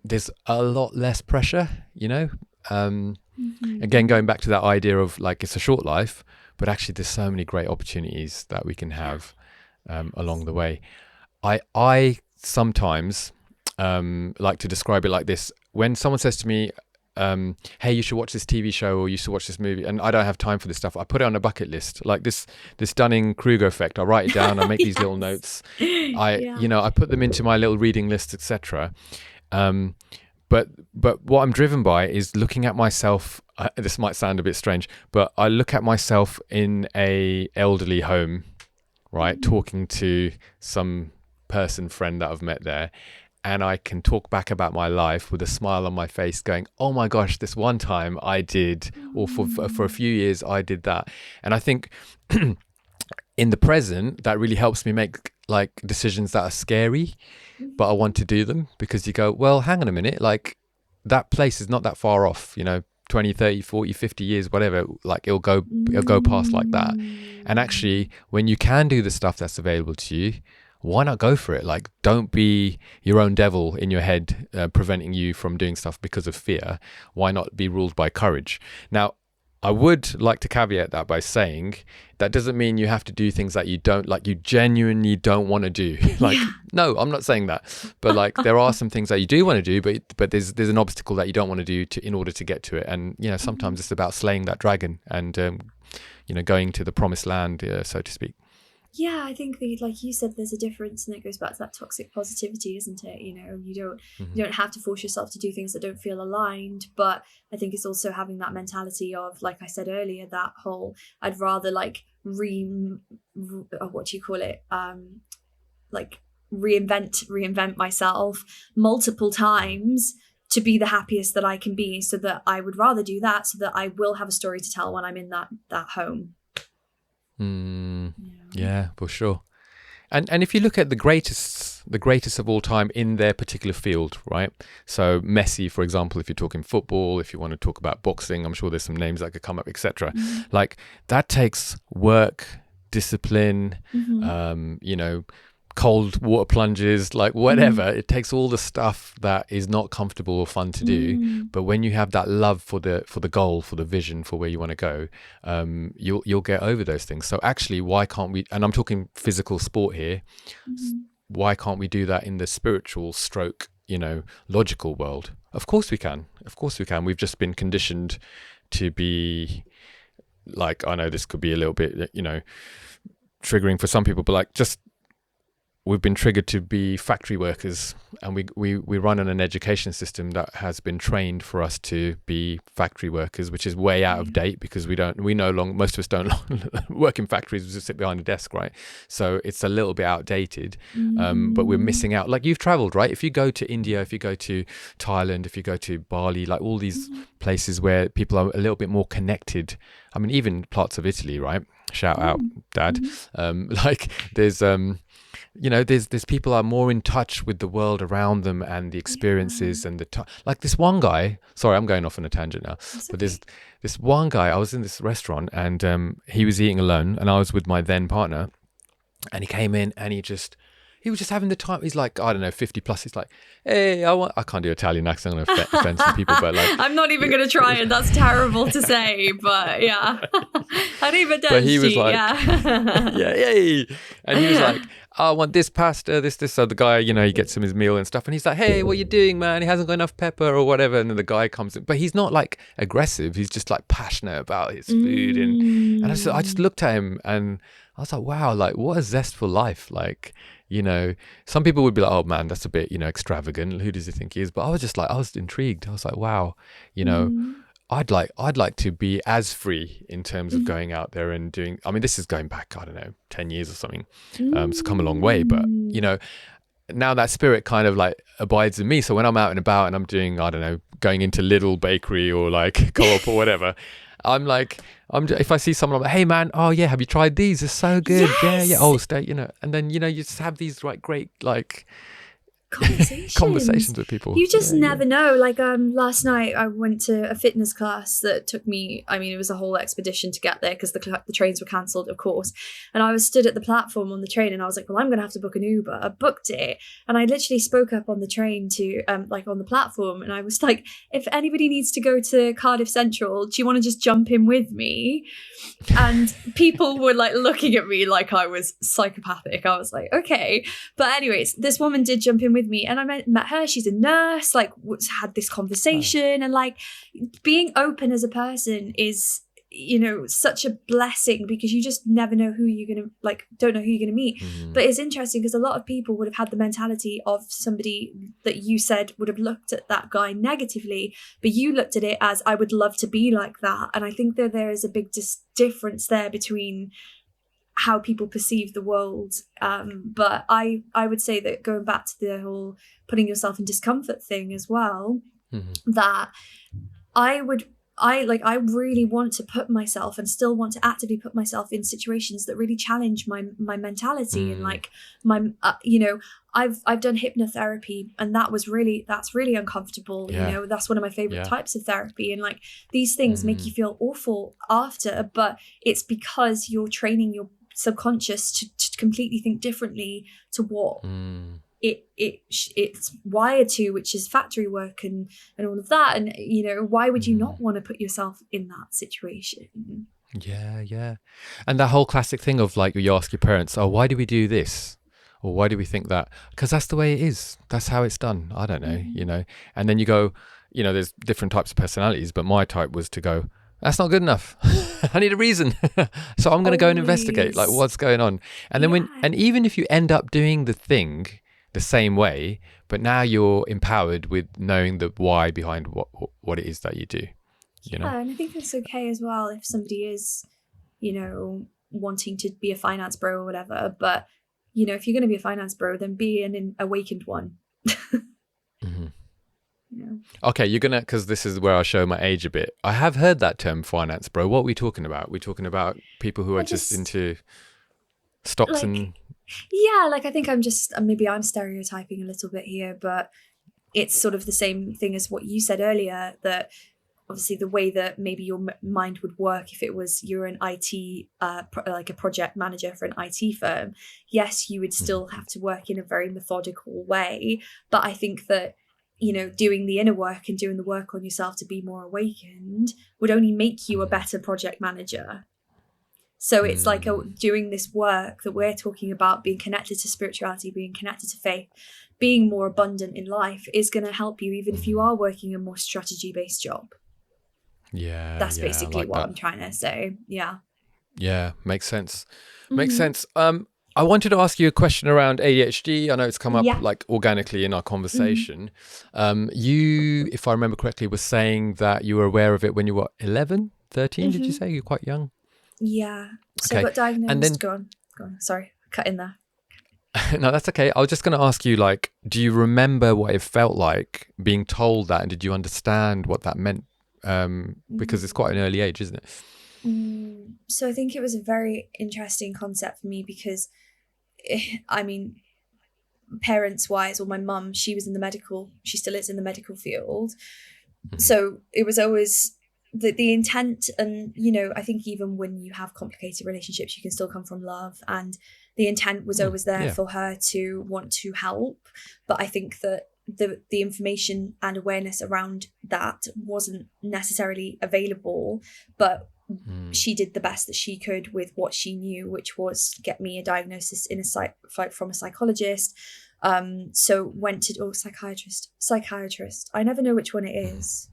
there's a lot less pressure. Again, going back to that idea of like it's a short life, but actually there's so many great opportunities that we can have along the way. I sometimes like to describe it like this. When someone says to me, hey, you should watch this TV show, or you should watch this movie, and I don't have time for this stuff, I put it on a bucket list, like this Dunning-Kruger effect. I write it down, I make these little notes, I put them into my little reading list, etc. But what I'm driven by is looking at myself. This might sound a bit strange, but I look at myself in a elderly home, right, talking to some friend that I've met there, and I can talk back about my life with a smile on my face, going, "Oh my gosh, this one time I did, or for a few years I did that." And I think in the present, that really helps me make like decisions that are scary, but I want to do them, because you go, well, hang on a minute, like that place is not that far off, 20, 30, 40, 50 years, whatever, like it'll go past like that. And actually, when you can do the stuff that's available to you, why not go for it? Like, don't be your own devil in your head, preventing you from doing stuff because of fear. Why not be ruled by courage? Now, I would like to caveat that by saying that doesn't mean you have to do things that you genuinely don't want to do. No, I'm not saying that. But like, there are some things that you do want to do, but there's an obstacle that you don't want to do in order to get to it. And, sometimes it's about slaying that dragon and, going to the promised land, so to speak. Yeah, I think like you said, there's a difference, and it goes back to that toxic positivity, isn't it? You don't have to force yourself to do things that don't feel aligned, but I think it's also having that mentality of, like I said earlier, that whole, I'd rather like reinvent myself multiple times to be the happiest that I can be, so that I would rather do that, so that I will have a story to tell when I'm in that home. Yeah, for sure. And if you look at the greatest of all time in their particular field, right? So Messi, for example, if you're talking football, if you want to talk about boxing, I'm sure there's some names that could come up, etc. Like that takes work, discipline, cold water plunges, like whatever. It takes all the stuff that is not comfortable or fun to do. But when you have that love for the goal, for the vision, for where you want to go, you'll get over those things. So actually, why can't we, and I'm talking physical sport here, why can't we do that in the spiritual stroke, logical world? Of course we can. We've just been conditioned to be like, I know this could be a little bit, triggering for some people, but like just we've been triggered to be factory workers, and we run on an education system that has been trained for us to be factory workers, which is way out of date, because most of us don't work in factories, we just sit behind a desk, right? So it's a little bit outdated, but we're missing out. Like, you've traveled, right? If you go to India, if you go to Thailand, if you go to Bali, like all these places where people are a little bit more connected. I mean, even parts of Italy, right? Shout out, Dad. Like there's there's people are more in touch with the world around them and the experiences and like this one guy, sorry, I'm going off on a tangent now, but there's this one guy, I was in this restaurant and he was eating alone and I was with my then partner, and he came in and he was just having the time. He's like, I don't know, 50 plus. He's like, hey, I can't do Italian accent. I'm going to offend some people, but like, I'm not even going to try it. That's terrible to say, but yeah. Arrivederci. But he was like, yay. And he was like, I want this pasta, this. So the guy, he gets him his meal and stuff. And he's like, hey, what are you doing, man? He hasn't got enough pepper or whatever. And then the guy comes in, but he's not like aggressive. He's just like passionate about his food. And I just looked at him and I was like, wow, like what a zestful life. Like, some people would be like, oh man, that's a bit, extravagant. Who does he think he is? But I was just like, I was intrigued. I was like, wow, I'd like to be as free in terms of going out there and doing, I mean, this is going back, I don't know, 10 years or something. So come a long way, but now that spirit kind of like abides in me. So when I'm out and about and I'm doing, I don't know, going into Lidl bakery or like Co-op or whatever, I'm like, if I see someone, I'm like, hey man, oh yeah, have you tried these? It's so good. Yes! Yeah. Oh, stay, and then, you just have these like great, like conversations with people. You just never know. Like last night I went to a fitness class that took me, I mean, it was a whole expedition to get there because the trains were cancelled, of course, and I was stood at the platform on the train and I was like, well, I'm gonna have to book an Uber. I booked it and I literally spoke up on the train to like on the platform, and I was like, if anybody needs to go to Cardiff Central, do you want to just jump in with me? And people were like looking at me like I was psychopathic. I was like, okay. But anyways, this woman did jump in with me, and I met her. She's a nurse, like had this conversation. And like being open as a person is, such a blessing, because you just never know who you're going to, like, don't know who you're going to meet. But it's interesting because a lot of people would have had the mentality of somebody that you said would have looked at that guy negatively, but you looked at it as, I would love to be like that. And I think that there is a big difference there between how people perceive the world. But I would say that, going back to the whole putting yourself in discomfort thing as well, that I really want to put myself, and still want to actively put myself in situations that really challenge my mentality. And like my, I've done hypnotherapy, and that's really uncomfortable. That's one of my favorite types of therapy. And like these things make you feel awful after, but it's because you're training your subconscious to completely think differently to what it's wired to, which is factory work and all of that. And why would you not want to put yourself in that situation? Yeah. And that whole classic thing of like, you ask your parents, oh, why do we do this, or why do we think that? Because that's the way it is, that's how it's done. I don't know. And then you go, there's different types of personalities, but my type was to go, that's not good enough. I need a reason. So I'm going to go and investigate like what's going on. And then and even if you end up doing the thing the same way, but now you're empowered with knowing the why behind what it is that you do. And I think it's okay as well if somebody is, wanting to be a finance bro or whatever. But if you're going to be a finance bro, then be an awakened one. Okay, you're gonna, because this is where I show my age a bit. I have heard that term, finance bro. What are we talking about? We're talking about people who are just into stocks, like, and I think I'm stereotyping a little bit here, but it's sort of the same thing as what you said earlier, that obviously the way that maybe your mind would work if it was you're an IT, like a project manager for an IT firm. Yes, you would still have to work in a very methodical way, but I think that doing the inner work and doing the work on yourself to be more awakened would only make you a better project manager. So it's like doing this work that we're talking about, being connected to spirituality, being connected to faith, being more abundant in life, is going to help you even if you are working a more strategy-based job. Yeah. That's basically like what that. I'm trying to say. Yeah. Yeah, makes sense. Makes sense. I wanted to ask you a question around ADHD. I know it's come up like organically in our conversation. You, if I remember correctly, were saying that you were aware of it when you were 11, 13, did you say? You're quite young. Yeah. So I got diagnosed. And then, go on. Sorry, cut in there. No, that's okay. I was just going to ask you, like, do you remember what it felt like being told that? And did you understand what that meant? Because it's quite an early age, isn't it? So I think it was a very interesting concept for me because, I mean, parents-wise, or my mum, she still is in the medical field. So it was always the intent, and I think even when you have complicated relationships, you can still come from love, and the intent was always there for her to want to help. But I think that the information and awareness around that wasn't necessarily available, but she did the best that she could with what she knew, which was get me a diagnosis from a psychologist. So went to psychiatrist. I never know which one it is.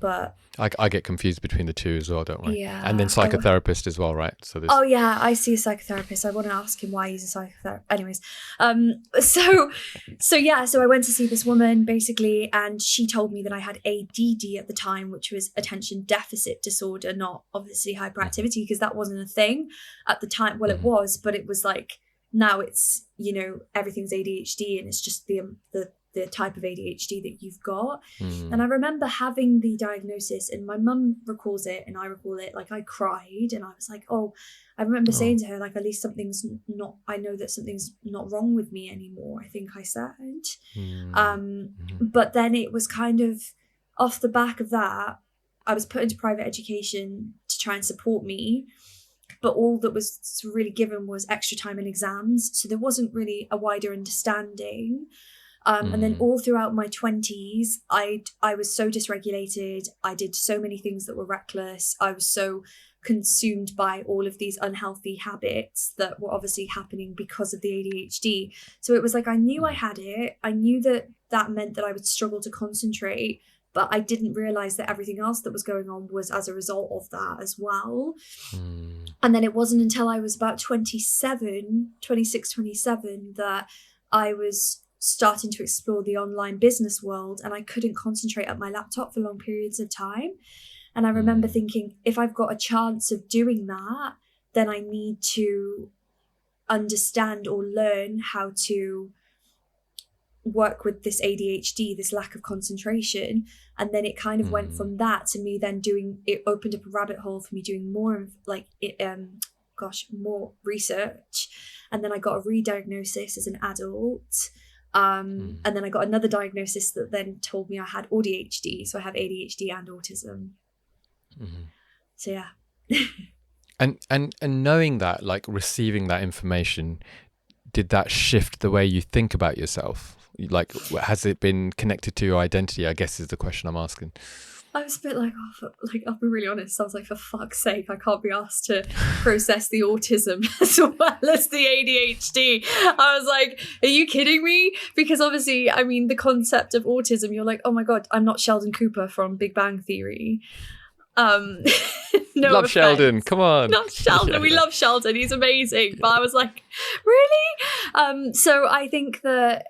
But I get confused between the two as well, don't I? Yeah. And then psychotherapist as well, right? So oh yeah, I see a psychotherapist. I want to ask him why he's a psychotherapist. Anyways, so I went to see this woman basically, and she told me that I had ADD at the time, which was attention deficit disorder, not obviously hyperactivity, because that wasn't a thing at the time. Well, it was, but it was like now it's, everything's ADHD, and it's just the type of ADHD that you've got. And I remember having the diagnosis, and my mum recalls it and I recall it, like I cried and I was like, I remember saying to her, like, at least I know that something's not wrong with me anymore, I think I said. But then it was kind of off the back of that, I was put into private education to try and support me, but all that was really given was extra time and exams, so there wasn't really a wider understanding. And then all throughout my 20s, I was so dysregulated. I did so many things that were reckless. I was so consumed by all of these unhealthy habits that were obviously happening because of the ADHD. So it was like, I knew I had it. I knew that meant that I would struggle to concentrate, but I didn't realize that everything else that was going on was as a result of that as well. And then it wasn't until I was about 26, 27, that I was starting to explore the online business world, and I couldn't concentrate at my laptop for long periods of time. And I remember thinking, if I've got a chance of doing that, then I need to understand or learn how to work with this ADHD, this lack of concentration. And then it kind of went from that to me then it opened up a rabbit hole for me doing more more research. And then I got a re-diagnosis as an adult. And then I got another diagnosis that then told me I had ADHD. So I have ADHD and autism. So yeah. and knowing that, like receiving that information, did that shift the way you think about yourself? Like, has it been connected to your identity, I guess is the question I'm asking. I was a bit like, I'll be really honest. I was like, for fuck's sake, I can't be asked to process the autism as well as the ADHD. I was like, are you kidding me? Because obviously, I mean, the concept of autism, you're like, oh my God, I'm not Sheldon Cooper from Big Bang Theory. No love offense. Sheldon, come on. Not Sheldon, yeah. We love Sheldon, he's amazing. But I was like, really? So I think that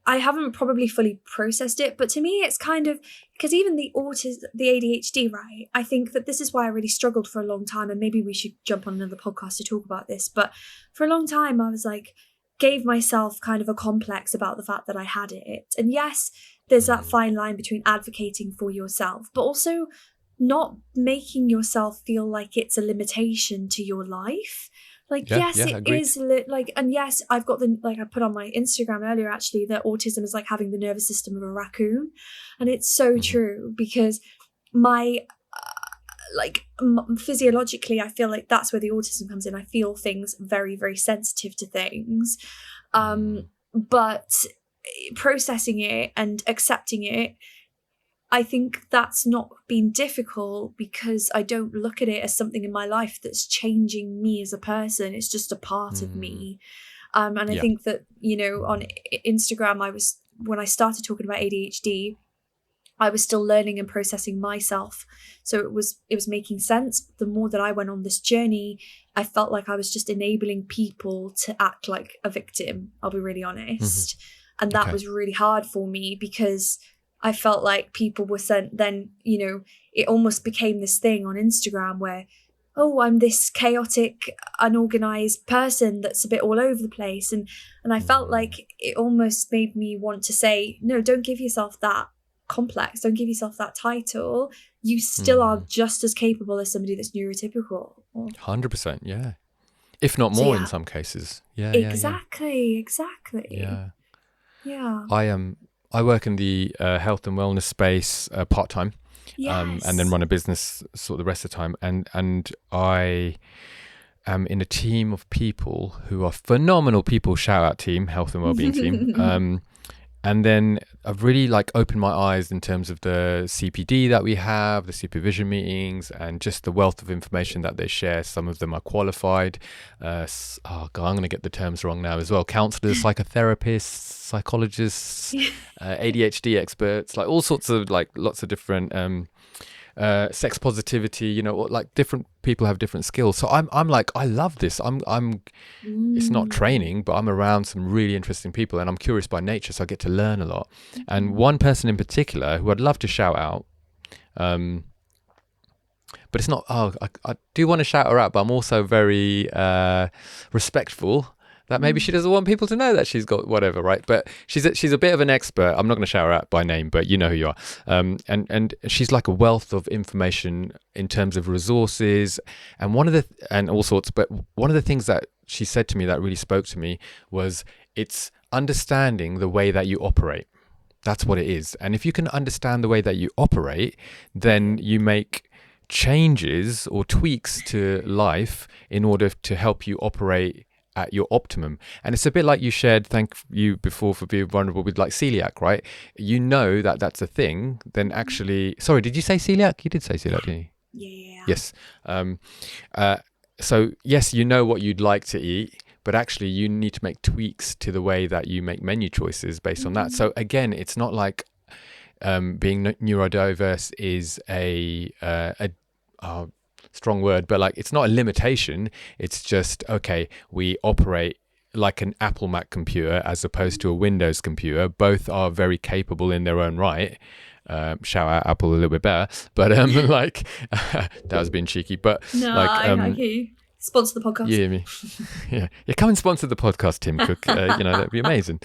I haven't probably fully processed it, but to me it's kind of, because even the ADHD, right? I think that this is why I really struggled for a long time, and maybe we should jump on another podcast to talk about this. But for a long time I was like, gave myself kind of a complex about the fact that I had it. And yes, there's that fine line between advocating for yourself, but also not making yourself feel like it's a limitation to your life. Like, yes, it agreed. Is like, and yes, I've got I put on my Instagram earlier, actually, that autism is like having the nervous system of a raccoon. And it's so true, because physiologically, I feel like that's where the autism comes in. I feel things very, very sensitive to things. But processing it and accepting it, I think that's not been difficult, because I don't look at it as something in my life that's changing me as a person. It's just a part of me. And I think that, on Instagram, when I started talking about ADHD, I was still learning and processing myself. So it was making sense. The more that I went on this journey, I felt like I was just enabling people to act like a victim, I'll be really honest. And that was really hard for me, because I felt like people were it almost became this thing on Instagram where, oh, I'm this chaotic, unorganized person that's a bit all over the place. And I felt like it almost made me want to say, no, don't give yourself that complex. Don't give yourself that title. You still are just as capable as somebody that's neurotypical. 100%, yeah. If not more in some cases. Yeah. Exactly. Yeah. I work in the health and wellness space part-time, and then run a business sort of the rest of the time. And I am in a team of people who are phenomenal people. Shout out team, health and wellbeing team. And then I've really opened my eyes in terms of the CPD that we have, the supervision meetings, and just the wealth of information that they share. Some of them are qualified. I'm going to get the terms wrong now as well. Counselors, psychotherapists, psychologists, ADHD experts, all sorts of lots of different sex positivity, different people have different skills. So I'm like, I love this. It's not training, but I'm around some really interesting people, and I'm curious by nature, so I get to learn a lot. And one person in particular who I'd love to shout out, but it's not, I do want to shout her out, but I'm also very respectful that maybe she doesn't want people to know that she's got whatever, right? But she's a bit of an expert. I'm not going to shout her out by name, but you know who you are. And she's like a wealth of information in terms of resources and all sorts. But one of the things that she said to me that really spoke to me was, it's understanding the way that you operate. That's what it is. And if you can understand the way that you operate, then you make changes or tweaks to life in order to help you operate at your optimum. And it's a bit like you shared, thank you before, for being vulnerable with like celiac, right? You know that that's a thing, then actually, sorry, did you say celiac? You did say celiac, didn't you? Yeah. Yes. So yes, you know what you'd like to eat, but actually you need to make tweaks to the way that you make menu choices based on that. So again, it's not like being neurodiverse is a strong word, but like it's not a limitation. It's just, okay, we operate like an Apple Mac computer as opposed to a Windows computer. Both are very capable in their own right. Shout out Apple a little bit better, but like that was being cheeky, but no, like I hear you. Sponsor the podcast. You hear me? Yeah, come and sponsor the podcast, Tim Cook. That'd be amazing.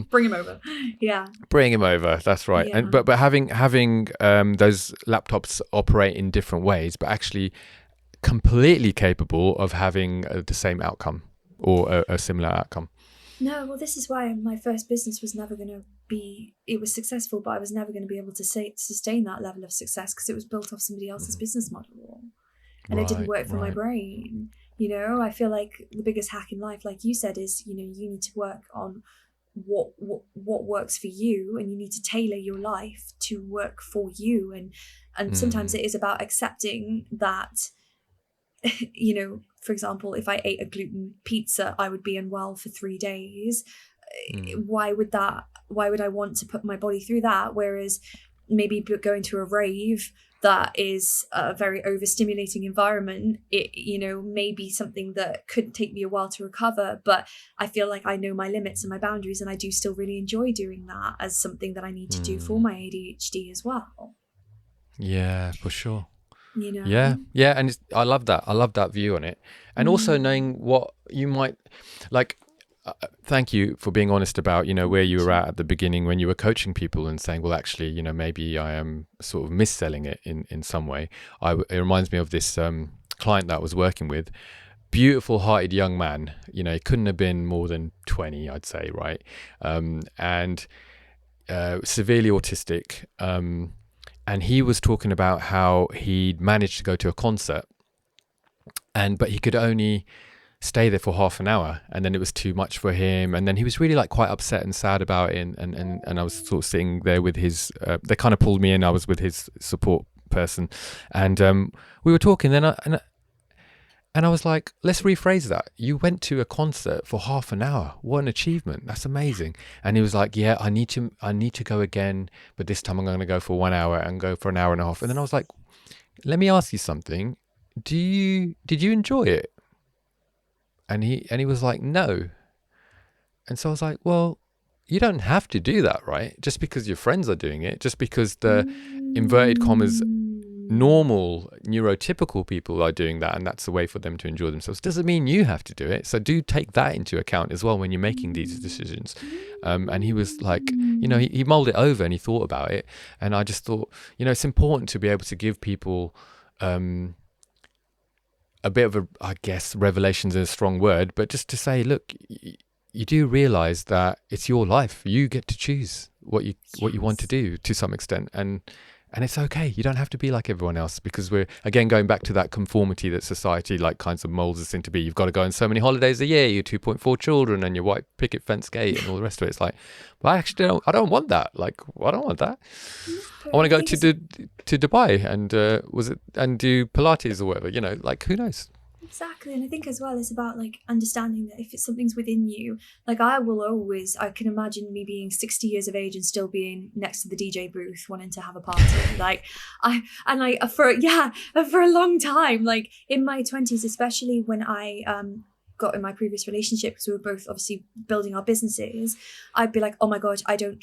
Bring him over. Yeah, bring him over. That's right. Yeah. And but having those laptops operate in different ways, but actually completely capable of having the same outcome or a similar outcome. No, well, this is why my first business was never going to be, it was successful, but I was never going to be able to sustain that level of success because it was built off somebody else's business model. And it didn't work for my brain. I feel like the biggest hack in life, like you said, is, you need to work on what works for you, and you need to tailor your life to work for you. And sometimes it is about accepting that, for example, if I ate a gluten pizza, I would be unwell for 3 days. Why would I want to put my body through that? Whereas maybe going to a rave that is a very overstimulating environment, it may be something that could take me a while to recover, but I feel like I know my limits and my boundaries, and I do still really enjoy doing that as something that I need to do for my ADHD as well. Yeah, for sure. Yeah, and I love that view on it, and also knowing what you might like. Thank you for being honest about where you were at the beginning when you were coaching people and saying, well, actually, maybe I am sort of misselling it in some way. It reminds me of this client that I was working with. Beautiful hearted young man, he couldn't have been more than 20, I'd say, right? And severely autistic. And he was talking about how he'd managed to go to a concert, but he could only stay there for half an hour, and then it was too much for him, and then he was really like quite upset and sad about it, and I was sort of sitting there with his they kind of pulled me in. I was with his support person, and we were talking, and I was like, let's rephrase that. You went to a concert for half an hour. What an achievement. That's amazing. And he was like, yeah, I need to go again, but this time I'm going to go for 1 hour and go for an hour and a half. And then I was like, let me ask you something. Did you enjoy it? And he was like, no. And so I was like, well, you don't have to do that, right? Just because your friends are doing it, just because the inverted commas normal neurotypical people are doing that, and that's a way for them to enjoy themselves, doesn't mean you have to do it. So do take that into account as well when you're making these decisions. And he was like, he mulled it over and he thought about it. And I just thought, it's important to be able to give people a bit of I guess revelation's a strong word, but just to say, look, you do realize that it's your life. You get to choose what you want to do to some extent, and it's okay. You don't have to be like everyone else, because we're again going back to that conformity that society like kinds of molds us into be. You've got to go on so many holidays a year, your 2.4 children, and your white picket fence gate, and all the rest of it. It's like, well, I don't want that. Like, I don't want that. I want to go to Dubai and do Pilates or whatever. Like, who knows? Exactly. And I think as well, it's about like understanding that if it's something's within you, like I can imagine me being 60 years of age and still being next to the DJ booth wanting to have a party. For a long time, like in my 20s, especially when I got in my previous relationship, because we were both obviously building our businesses, I'd be like, oh my God, I don't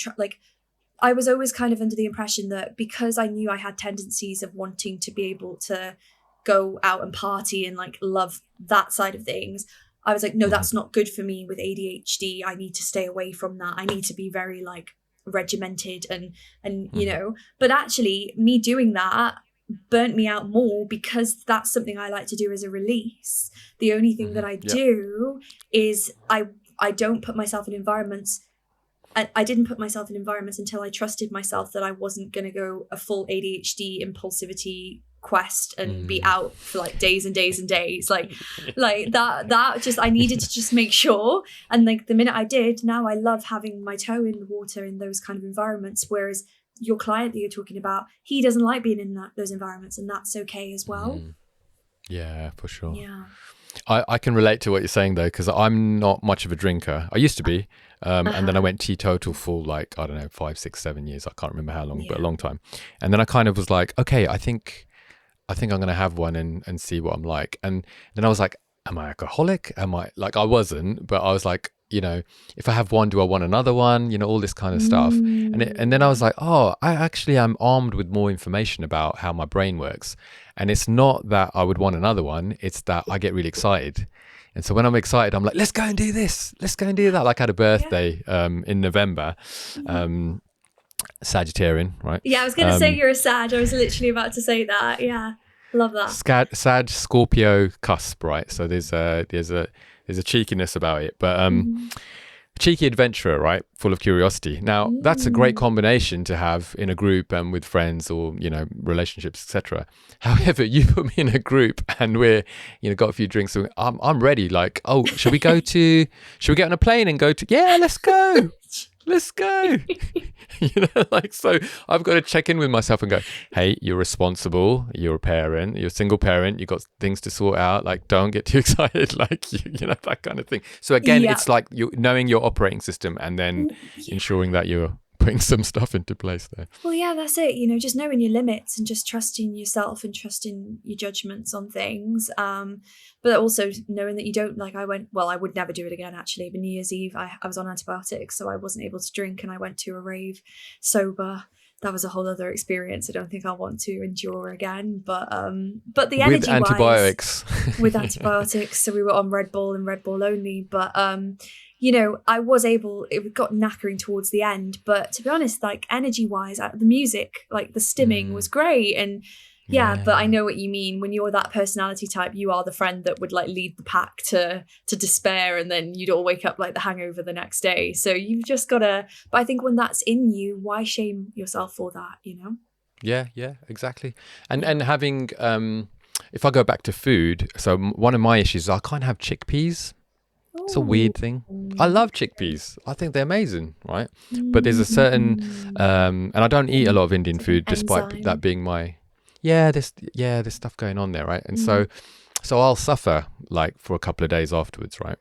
I was always kind of under the impression that because I knew I had tendencies of wanting to be able to go out and party and like love that side of things, I was like, no, that's not good for me with ADHD. I need to stay away from that. I need to be very like regimented and you know, but actually me doing that burnt me out more because that's something I like to do as a release. The only thing that I do is I don't put myself in environments. I didn't put myself in environments until I trusted myself that I wasn't going to go a full ADHD impulsivity quest and be out for like days and days and days. Like that just, I needed to just make sure. And like the minute I did, now I love having my toe in the water in those kind of environments. Whereas your client that you're talking about, he doesn't like being in those environments, and that's okay as well. Yeah, for sure. Yeah. I can relate to what you're saying though, because I'm not much of a drinker. I used to be. And then I went teetotal for like, I don't know, 5, 6, 7 years. I can't remember how long, but a long time. And then I kind of was like, okay, I think I'm going to have one and see what I'm like. And then I was like, am I alcoholic? Am I like, I wasn't, but I was like, you know, if I have one, do I want another one? You know, all this kind of stuff. And then I was like, oh, I actually am armed with more information about how my brain works. And it's not that I would want another one. It's that I get really excited. And so when I'm excited, I'm like, let's go and do this. Let's go and do that. Like I had a birthday in November, Sagittarian, right? Yeah, I was going to say you're a Sag. I was literally about to say that. Yeah, love that. Sag Scorpio cusp, right? So there's a cheekiness about it, but cheeky adventurer, right? Full of curiosity. Now that's a great combination to have in a group and with friends or, you know, relationships, etc. However, you put me in a group and we're, you know, got a few drinks. So I'm ready. Like, oh, should we get on a plane and go to, yeah, let's go. Let's go. You know, like, so I've got to check in with myself and go, hey, you're responsible. You're a parent. You're a single parent. You've got things to sort out. Like, don't get too excited. Like, you know, that kind of thing. So again, it's like you knowing your operating system and then ensuring that you're putting some stuff into place there. Well, yeah, that's it. You know, just knowing your limits and just trusting yourself and trusting your judgments on things. But also knowing that you don't, like I would never do it again, actually. But New Year's Eve, I was on antibiotics, so I wasn't able to drink, and I went to a rave sober. That was a whole other experience. I don't think I want to endure again. But the energy with antibiotics. With antibiotics. So we were on Red Bull and Red Bull only. But you know, I was able, it got knackering towards the end, but to be honest, like energy wise, the music, like the stimming was great. And but I know what you mean. When you're that personality type, you are the friend that would like lead the pack to despair, and then you'd all wake up like the hangover the next day. So you've just got to, but I think when that's in you, why shame yourself for that, you know? Yeah, exactly. And having, if I go back to food, so one of my issues is I can't have chickpeas. It's a weird thing. I love chickpeas. I think they're amazing, right? But there's a certain, and I don't eat a lot of Indian food, despite that being my, there's stuff going on there, right? And so I'll suffer like for a couple of days afterwards, right?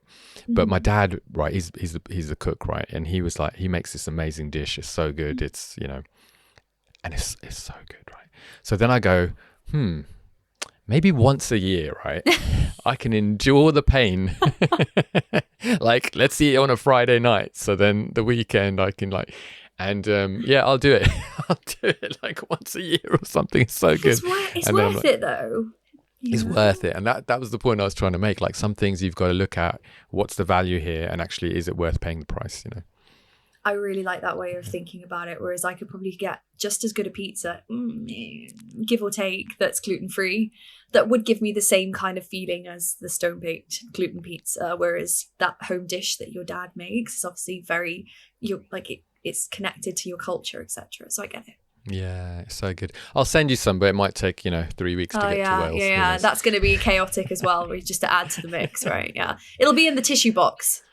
But my dad, right, he's a cook, right? And he was like, he makes this amazing dish. It's so good. It's, you know, and it's so good, right? So then I go, maybe once a year, right? I can endure the pain. Like, let's eat it on a Friday night. So then the weekend I can like, and I'll do it. I'll do it like once a year or something. It's so good. It's worth it though. It's worth it. And that was the point I was trying to make. Like some things you've got to look at, what's the value here? And actually, is it worth paying the price, you know? I really like that way of thinking about it, whereas I could probably get just as good a pizza, give or take, that's gluten-free, that would give me the same kind of feeling as the stone-baked gluten pizza, whereas that home dish that your dad makes is obviously very, it's connected to your culture, etc. So I get it. Yeah, it's so good. I'll send you some, but it might take, 3 weeks to get to Wales. Yeah, that's going to be chaotic as well, just to add to the mix, right? Yeah. It'll be in the tissue box.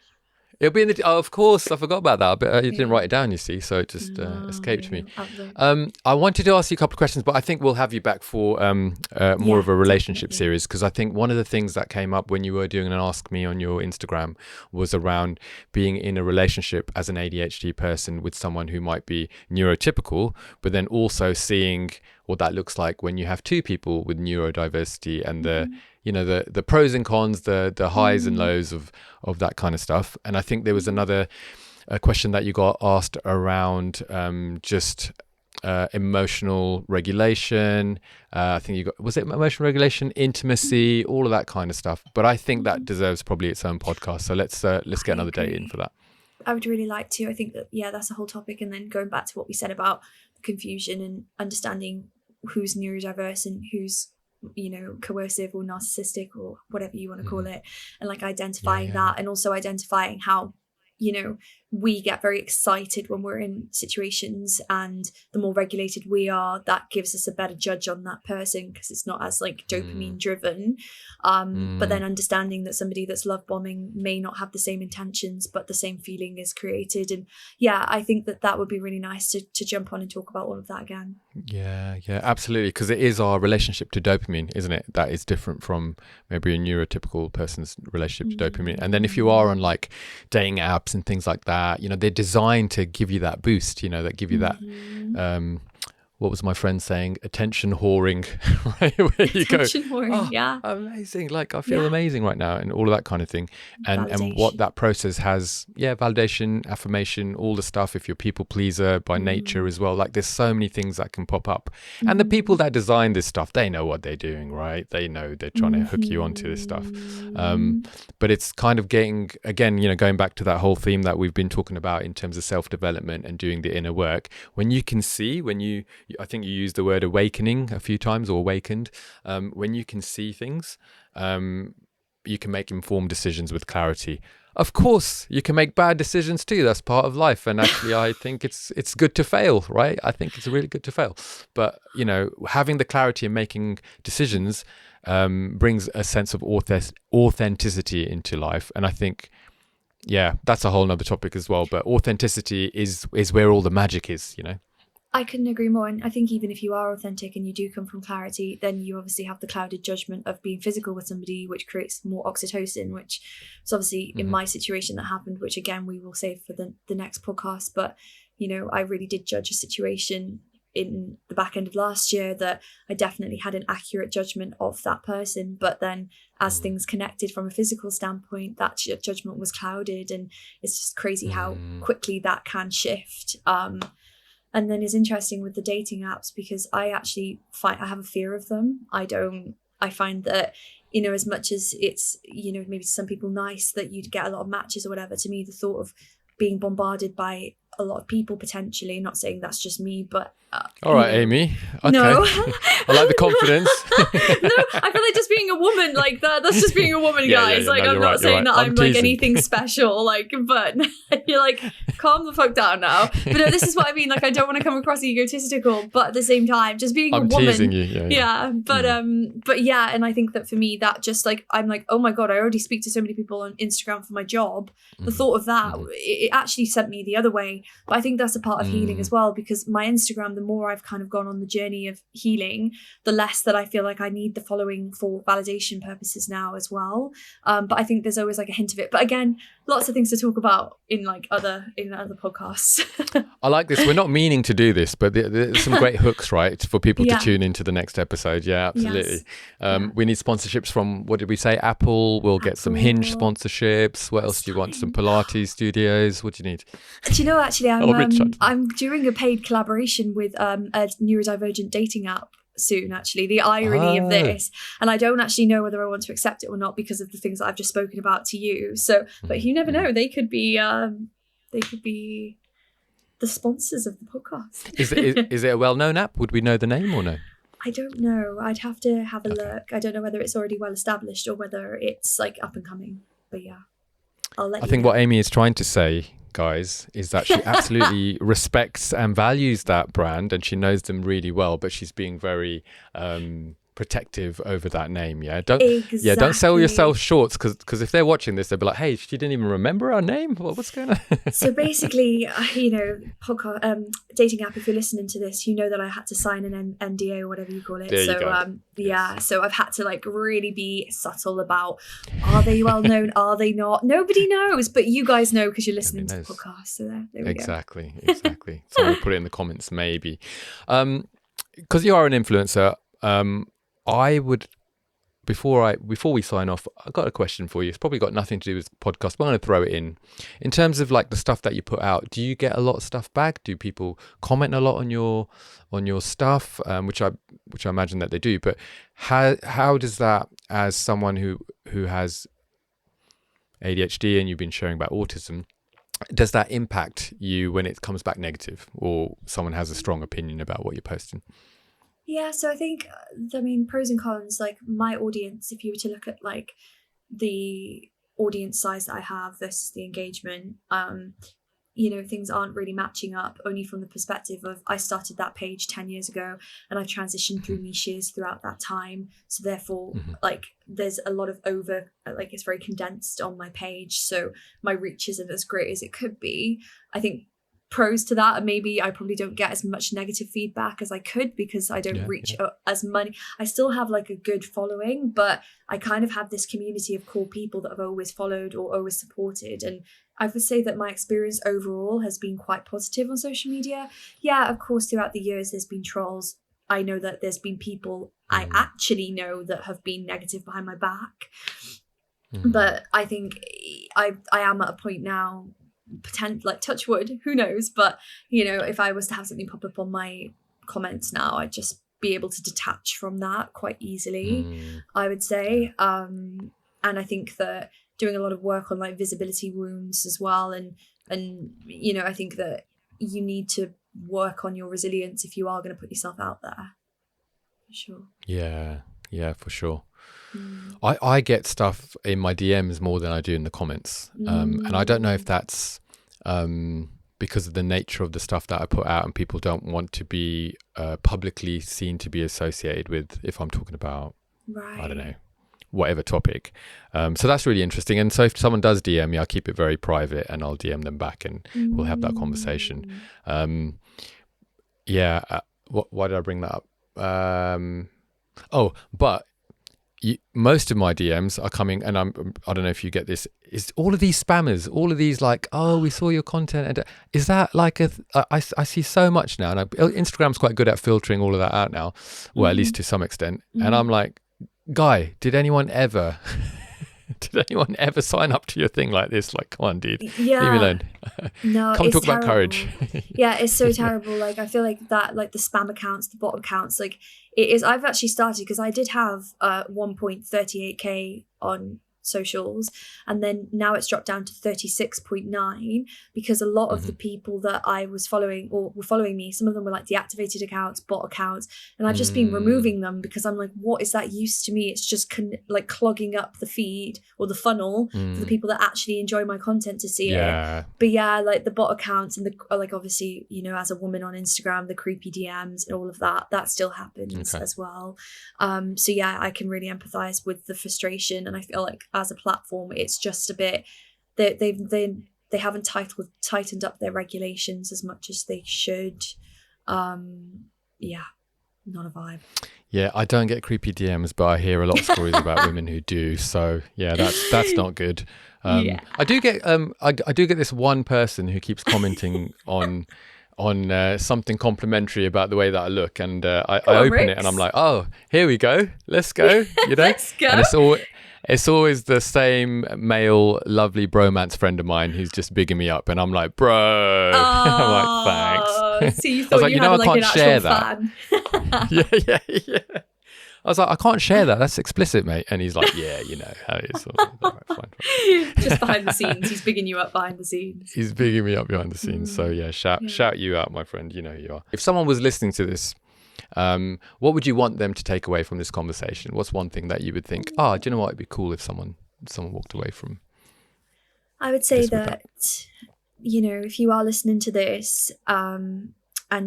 It'll be in the. Oh, of course, I forgot about that. But you didn't write it down, you see, so it just escaped me. I wanted to ask you a couple of questions, but I think we'll have you back for more of a relationship series, because I think one of the things that came up when you were doing an Ask Me on your Instagram was around being in a relationship as an ADHD person with someone who might be neurotypical, but then also seeing what that looks like when you have two people with neurodiversity and the pros and cons, the highs and lows of that kind of stuff. And I think there was another a question that you got asked around just emotional regulation. I think you got, was it emotional regulation, intimacy, all of that kind of stuff. But I think that deserves probably its own podcast. So let's get another date in for that. I would really like to. I think that, yeah, that's a whole topic. And then going back to what we said about confusion and understanding who's neurodiverse and who's, you know, coercive or narcissistic or whatever you want to call it, and like identifying that, and also identifying how, you know, we get very excited when we're in situations, and the more regulated we are, that gives us a better judge on that person because it's not as like dopamine driven. But then understanding that somebody that's love bombing may not have the same intentions, but the same feeling is created. And yeah, I think that would be really nice to jump on and talk about all of that again. Yeah, absolutely. Because it is our relationship to dopamine, isn't it? That is different from maybe a neurotypical person's relationship to dopamine. And then if you are on like dating apps and things like that, you know, they're designed to give you that boost, you know, that give you that what was my friend saying, attention whoring, right? Where you attention go, whoring, amazing, like I feel amazing right now, and all of that kind of thing. And what that process has, validation, affirmation, all the stuff. If you're a people pleaser by nature as well, like there's so many things that can pop up. And the people that design this stuff, they know what they're doing, right? They know they're trying to hook you onto this stuff. But it's kind of getting, again, you know, going back to that whole theme that we've been talking about in terms of self-development and doing the inner work. When you can see, I think you used the word awakening a few times, or awakened. When you can see things, you can make informed decisions with clarity. Of course, you can make bad decisions too. That's part of life. And actually, I think it's good to fail, right? I think it's really good to fail. But, you know, having the clarity and making decisions brings a sense of authenticity into life. And I think, that's a whole nother topic as well. But authenticity is where all the magic is, you know? I couldn't agree more. And I think even if you are authentic and you do come from clarity, then you obviously have the clouded judgment of being physical with somebody, which creates more oxytocin, which is obviously in my situation that happened, which again, we will save for the next podcast. But, you know, I really did judge a situation in the back end of last year that I definitely had an accurate judgment of that person. But then as things connected from a physical standpoint, that judgment was clouded. And it's just crazy how quickly that can shift. And then it's interesting with the dating apps, because I actually I have a fear of them. I find that, you know, as much as it's, you know, maybe to some people nice that you'd get a lot of matches or whatever, to me, the thought of being bombarded by a lot of people potentially, not saying that's just me, but all right, Amie. Okay. No. I like the confidence. No, I feel like just being a woman like that's just being a woman, guys. Like, no, I'm not saying that I'm teasing. like anything special, like, but you're like, calm the fuck down now. But no, this is what I mean. Like, I don't want to come across egotistical, but at the same time, just being a woman. I'm teasing you. But yeah, and I think that for me, that just like, I'm like, oh my God, I already speak to so many people on Instagram for my job. The thought of that, it actually sent me the other way. But I think that's a part of healing as well, because my Instagram, the more I've kind of gone on the journey of healing, the less that I feel like I need the following for validation purposes now as well. But I think there's always like a hint of it. But again, lots of things to talk about in like other podcasts. I like this. We're not meaning to do this, but there's some great hooks, right, for people to tune into the next episode. Yeah, absolutely. Yes. We need sponsorships from, what did we say? Apple. We'll get some Hinge sponsorships. What else do you want? Some Pilates studios. What do you need? Do you know, actually, I'm doing a paid collaboration with a neurodivergent dating app soon, actually. The irony of this, and I don't actually know whether I want to accept it or not because of the things that I've just spoken about to you. So, but you never know, they could be the sponsors of the podcast. Is it a well-known app? Would we know the name or no? I don't know. I'd have to have a look. I don't know whether it's already well established or whether it's like up and coming. But yeah, I'll let you know. I think what Amie is trying to say, guys, is that she absolutely respects and values that brand, and she knows them really well, but she's being very protective over that name. Don't sell yourself short, because if they're watching this, they'll be like, hey, she didn't even remember our name. What's going on? So basically, you know, podcast dating app, if you're listening to this, you know that I had to sign an NDA or whatever you call it. There you go. So I've had to like really be subtle about, are they well known, are they not? Nobody knows, but you guys know because you're listening to the podcast. So there we go. Exactly. So we'll put it in the comments maybe. Because you are an influencer, I would before we sign off, I've got a question for you. It's probably got nothing to do with the podcast, but I'm going to throw it in. In terms of like the stuff that you put out, do you get a lot of stuff back? Do people comment a lot on your stuff? Which I imagine that they do. But how does that, as someone who has ADHD and you've been sharing about autism, does that impact you when it comes back negative, or someone has a strong opinion about what you're posting? Yeah, so I think, pros and cons, like my audience, if you were to look at like the audience size that I have versus the engagement, things aren't really matching up, only from the perspective of I started that page 10 years ago and I've transitioned through niches throughout that time. So therefore, like there's a lot of it's very condensed on my page. So my reach isn't as great as it could be. I think pros to that, and maybe I probably don't get as much negative feedback as I could because I don't reach as many. I still have like a good following, but I kind of have this community of core people that I've always followed or always supported. And I would say that my experience overall has been quite positive on social media. Yeah, of course, throughout the years, there's been trolls. I know that there's been people I actually know that have been negative behind my back. But I think I am at a point now, touch wood, who knows, but if I was to have something pop up on my comments now, I'd just be able to detach from that quite easily, I would say. And I think that doing a lot of work on like visibility wounds as well, and I think that you need to work on your resilience if you are going to put yourself out there, for sure. Yeah, for sure. I get stuff in my DMs more than I do in the comments, and I don't know if that's because of the nature of the stuff that I put out, and people don't want to be publicly seen to be associated with, if I'm talking about, I don't know, whatever topic. So that's really interesting. And so if someone does DM me, I'll keep it very private and I'll DM them back and we'll have that conversation. Why did I bring that up? But most of my DMs are coming, and I don't know if you get this, is all of these spammers, all of these like, oh, we saw your content, and is that like I see so much now, and Instagram's quite good at filtering all of that out now, well, at least to some extent, and I'm like, guy, did anyone ever sign up to your thing like this? Like, come on, dude, leave me alone. No, come talk terrible. About courage. Yeah, it's so terrible. Like, I feel like that, like the spam accounts, the bot accounts, like it is. I've actually started, because I did have 1.38k on socials, and then now it's dropped down to 36.9 because a lot of the people that I was following or were following me, some of them were like deactivated accounts, bot accounts, and I've just been removing them because I'm like, what is that use to me? It's just like clogging up the feed or the funnel for the people that actually enjoy my content to see it. But yeah, like the bot accounts and like obviously, as a woman on Instagram, the creepy DMs and all of that still happens as well. So yeah, I can really empathize with the frustration, and I feel like as a platform, it's just a bit they haven't tightened up their regulations as much as they should. Not a vibe. Yeah, I don't get creepy DMs, but I hear a lot of stories about women who do. So yeah, that's not good. I do get I do get this one person who keeps commenting on something complimentary about the way that I look, and I open Rix. It and I'm like, oh, here we go, let's go, Let's go. And it's always the same male lovely bromance friend of mine who's just bigging me up, and I'm like, bro. I'm like, thanks. So you thought you had like an actual fan. yeah. I was like, I can't share that. That's explicit, mate. And he's like, yeah, you know how it is. All right, fine. Just behind the scenes. He's bigging you up behind the scenes. He's bigging me up behind the scenes. So yeah, shout you out, my friend. You know who you are. If someone was listening to this, what would you want them to take away from this conversation? What's one thing that you would think, do you know what? It'd be cool if someone walked away from. I would say that, if you are listening to this, and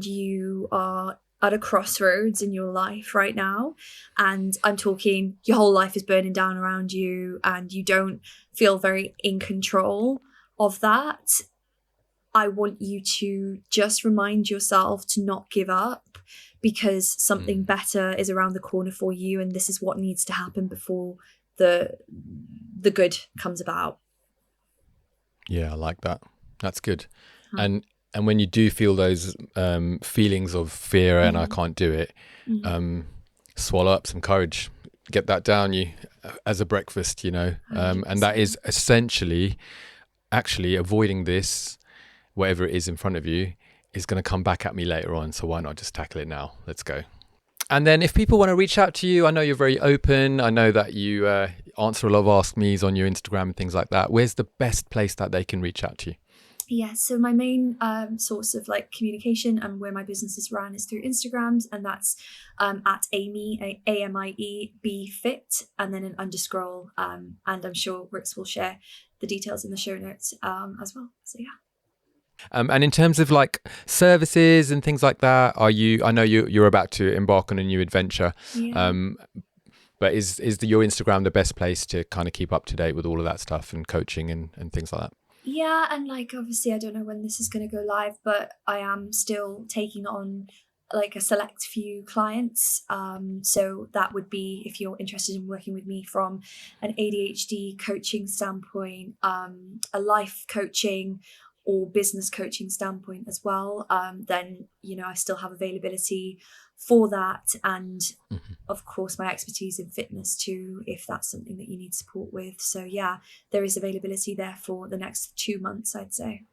you are at a crossroads in your life right now, and I'm talking your whole life is burning down around you and you don't feel very in control of that, I want you to just remind yourself to not give up, because something better is around the corner for you, and this is what needs to happen before the good comes about. Yeah, I like that. That's good. And when you do feel those feelings of fear and I can't do it, swallow up some courage. get that down you as a breakfast, you know, and that is essentially actually avoiding this, whatever it is in front of you, is going to come back at me later on. So why not just tackle it now? Let's go. And then if people want to reach out to you, I know you're very open. I know that you answer a lot of Ask Me's on your Instagram and things like that. Where's the best place that they can reach out to you? Yeah, so my main source of like communication and where my business is run is through Instagrams, and that's at Amie, Amie B Fit, and then an underscore. And I'm sure Rix will share the details in the show notes as well. So yeah. And in terms of like services and things like that, I know you're about to embark on a new adventure. Yeah. But is your Instagram the best place to kind of keep up to date with all of that stuff and coaching and things like that? Yeah, and like obviously I don't know when this is going to go live, but I am still taking on like a select few clients. So that would be if you're interested in working with me from an ADHD coaching standpoint, a life coaching or business coaching standpoint as well, then, you know, I still have availability for that. And of course, my expertise in fitness too, if that's something that you need support with. So yeah, there is availability there for the next 2 months, I'd say.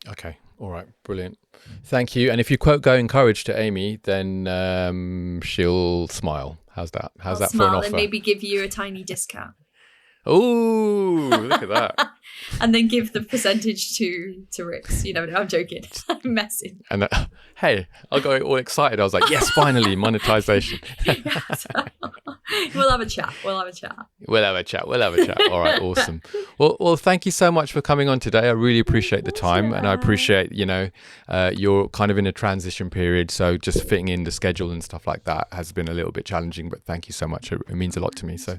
Okay. All right. Brilliant. Thank you. And if you quote "Go Encourage" to Amie, then she'll smile. How's that? How's that for an offer? And maybe give you a tiny discount. Oh, look at that. And then give the percentage to Rix. You know, I'm joking. I'm messing. And hey, I got all excited. I was like, yes, finally, monetization. Yes. We'll have a chat. We'll have a chat. All right, awesome. Well, thank you so much for coming on today. I really appreciate the time, and I appreciate, you know, you're kind of in a transition period, so just fitting in the schedule and stuff like that has been a little bit challenging, but thank you so much. It means a lot to me. So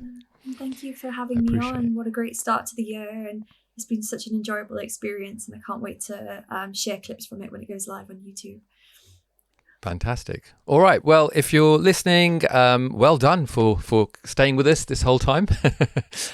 thank you for having me on. What a great start to the year, and it's been such an enjoyable experience, and I can't wait to share clips from it when it goes live on YouTube. Fantastic. All right. Well, if you're listening, well done for staying with us this whole time.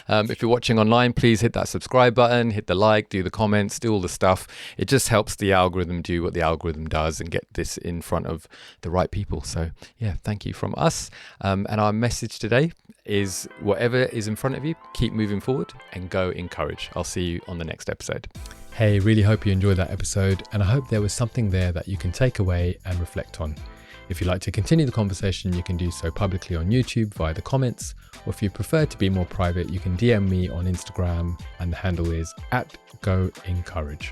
If you're watching online, please hit that subscribe button, hit the like, do the comments, do all the stuff. It just helps the algorithm do what the algorithm does and get this in front of the right people. So yeah, thank you from us. And our message today is whatever is in front of you, keep moving forward and go encourage. I'll see you on the next episode. Hey, really hope you enjoyed that episode, and I hope there was something there that you can take away and reflect on. If you'd like to continue the conversation, you can do so publicly on YouTube via the comments, or if you prefer to be more private, you can DM me on Instagram, and the handle is @GoEncourage.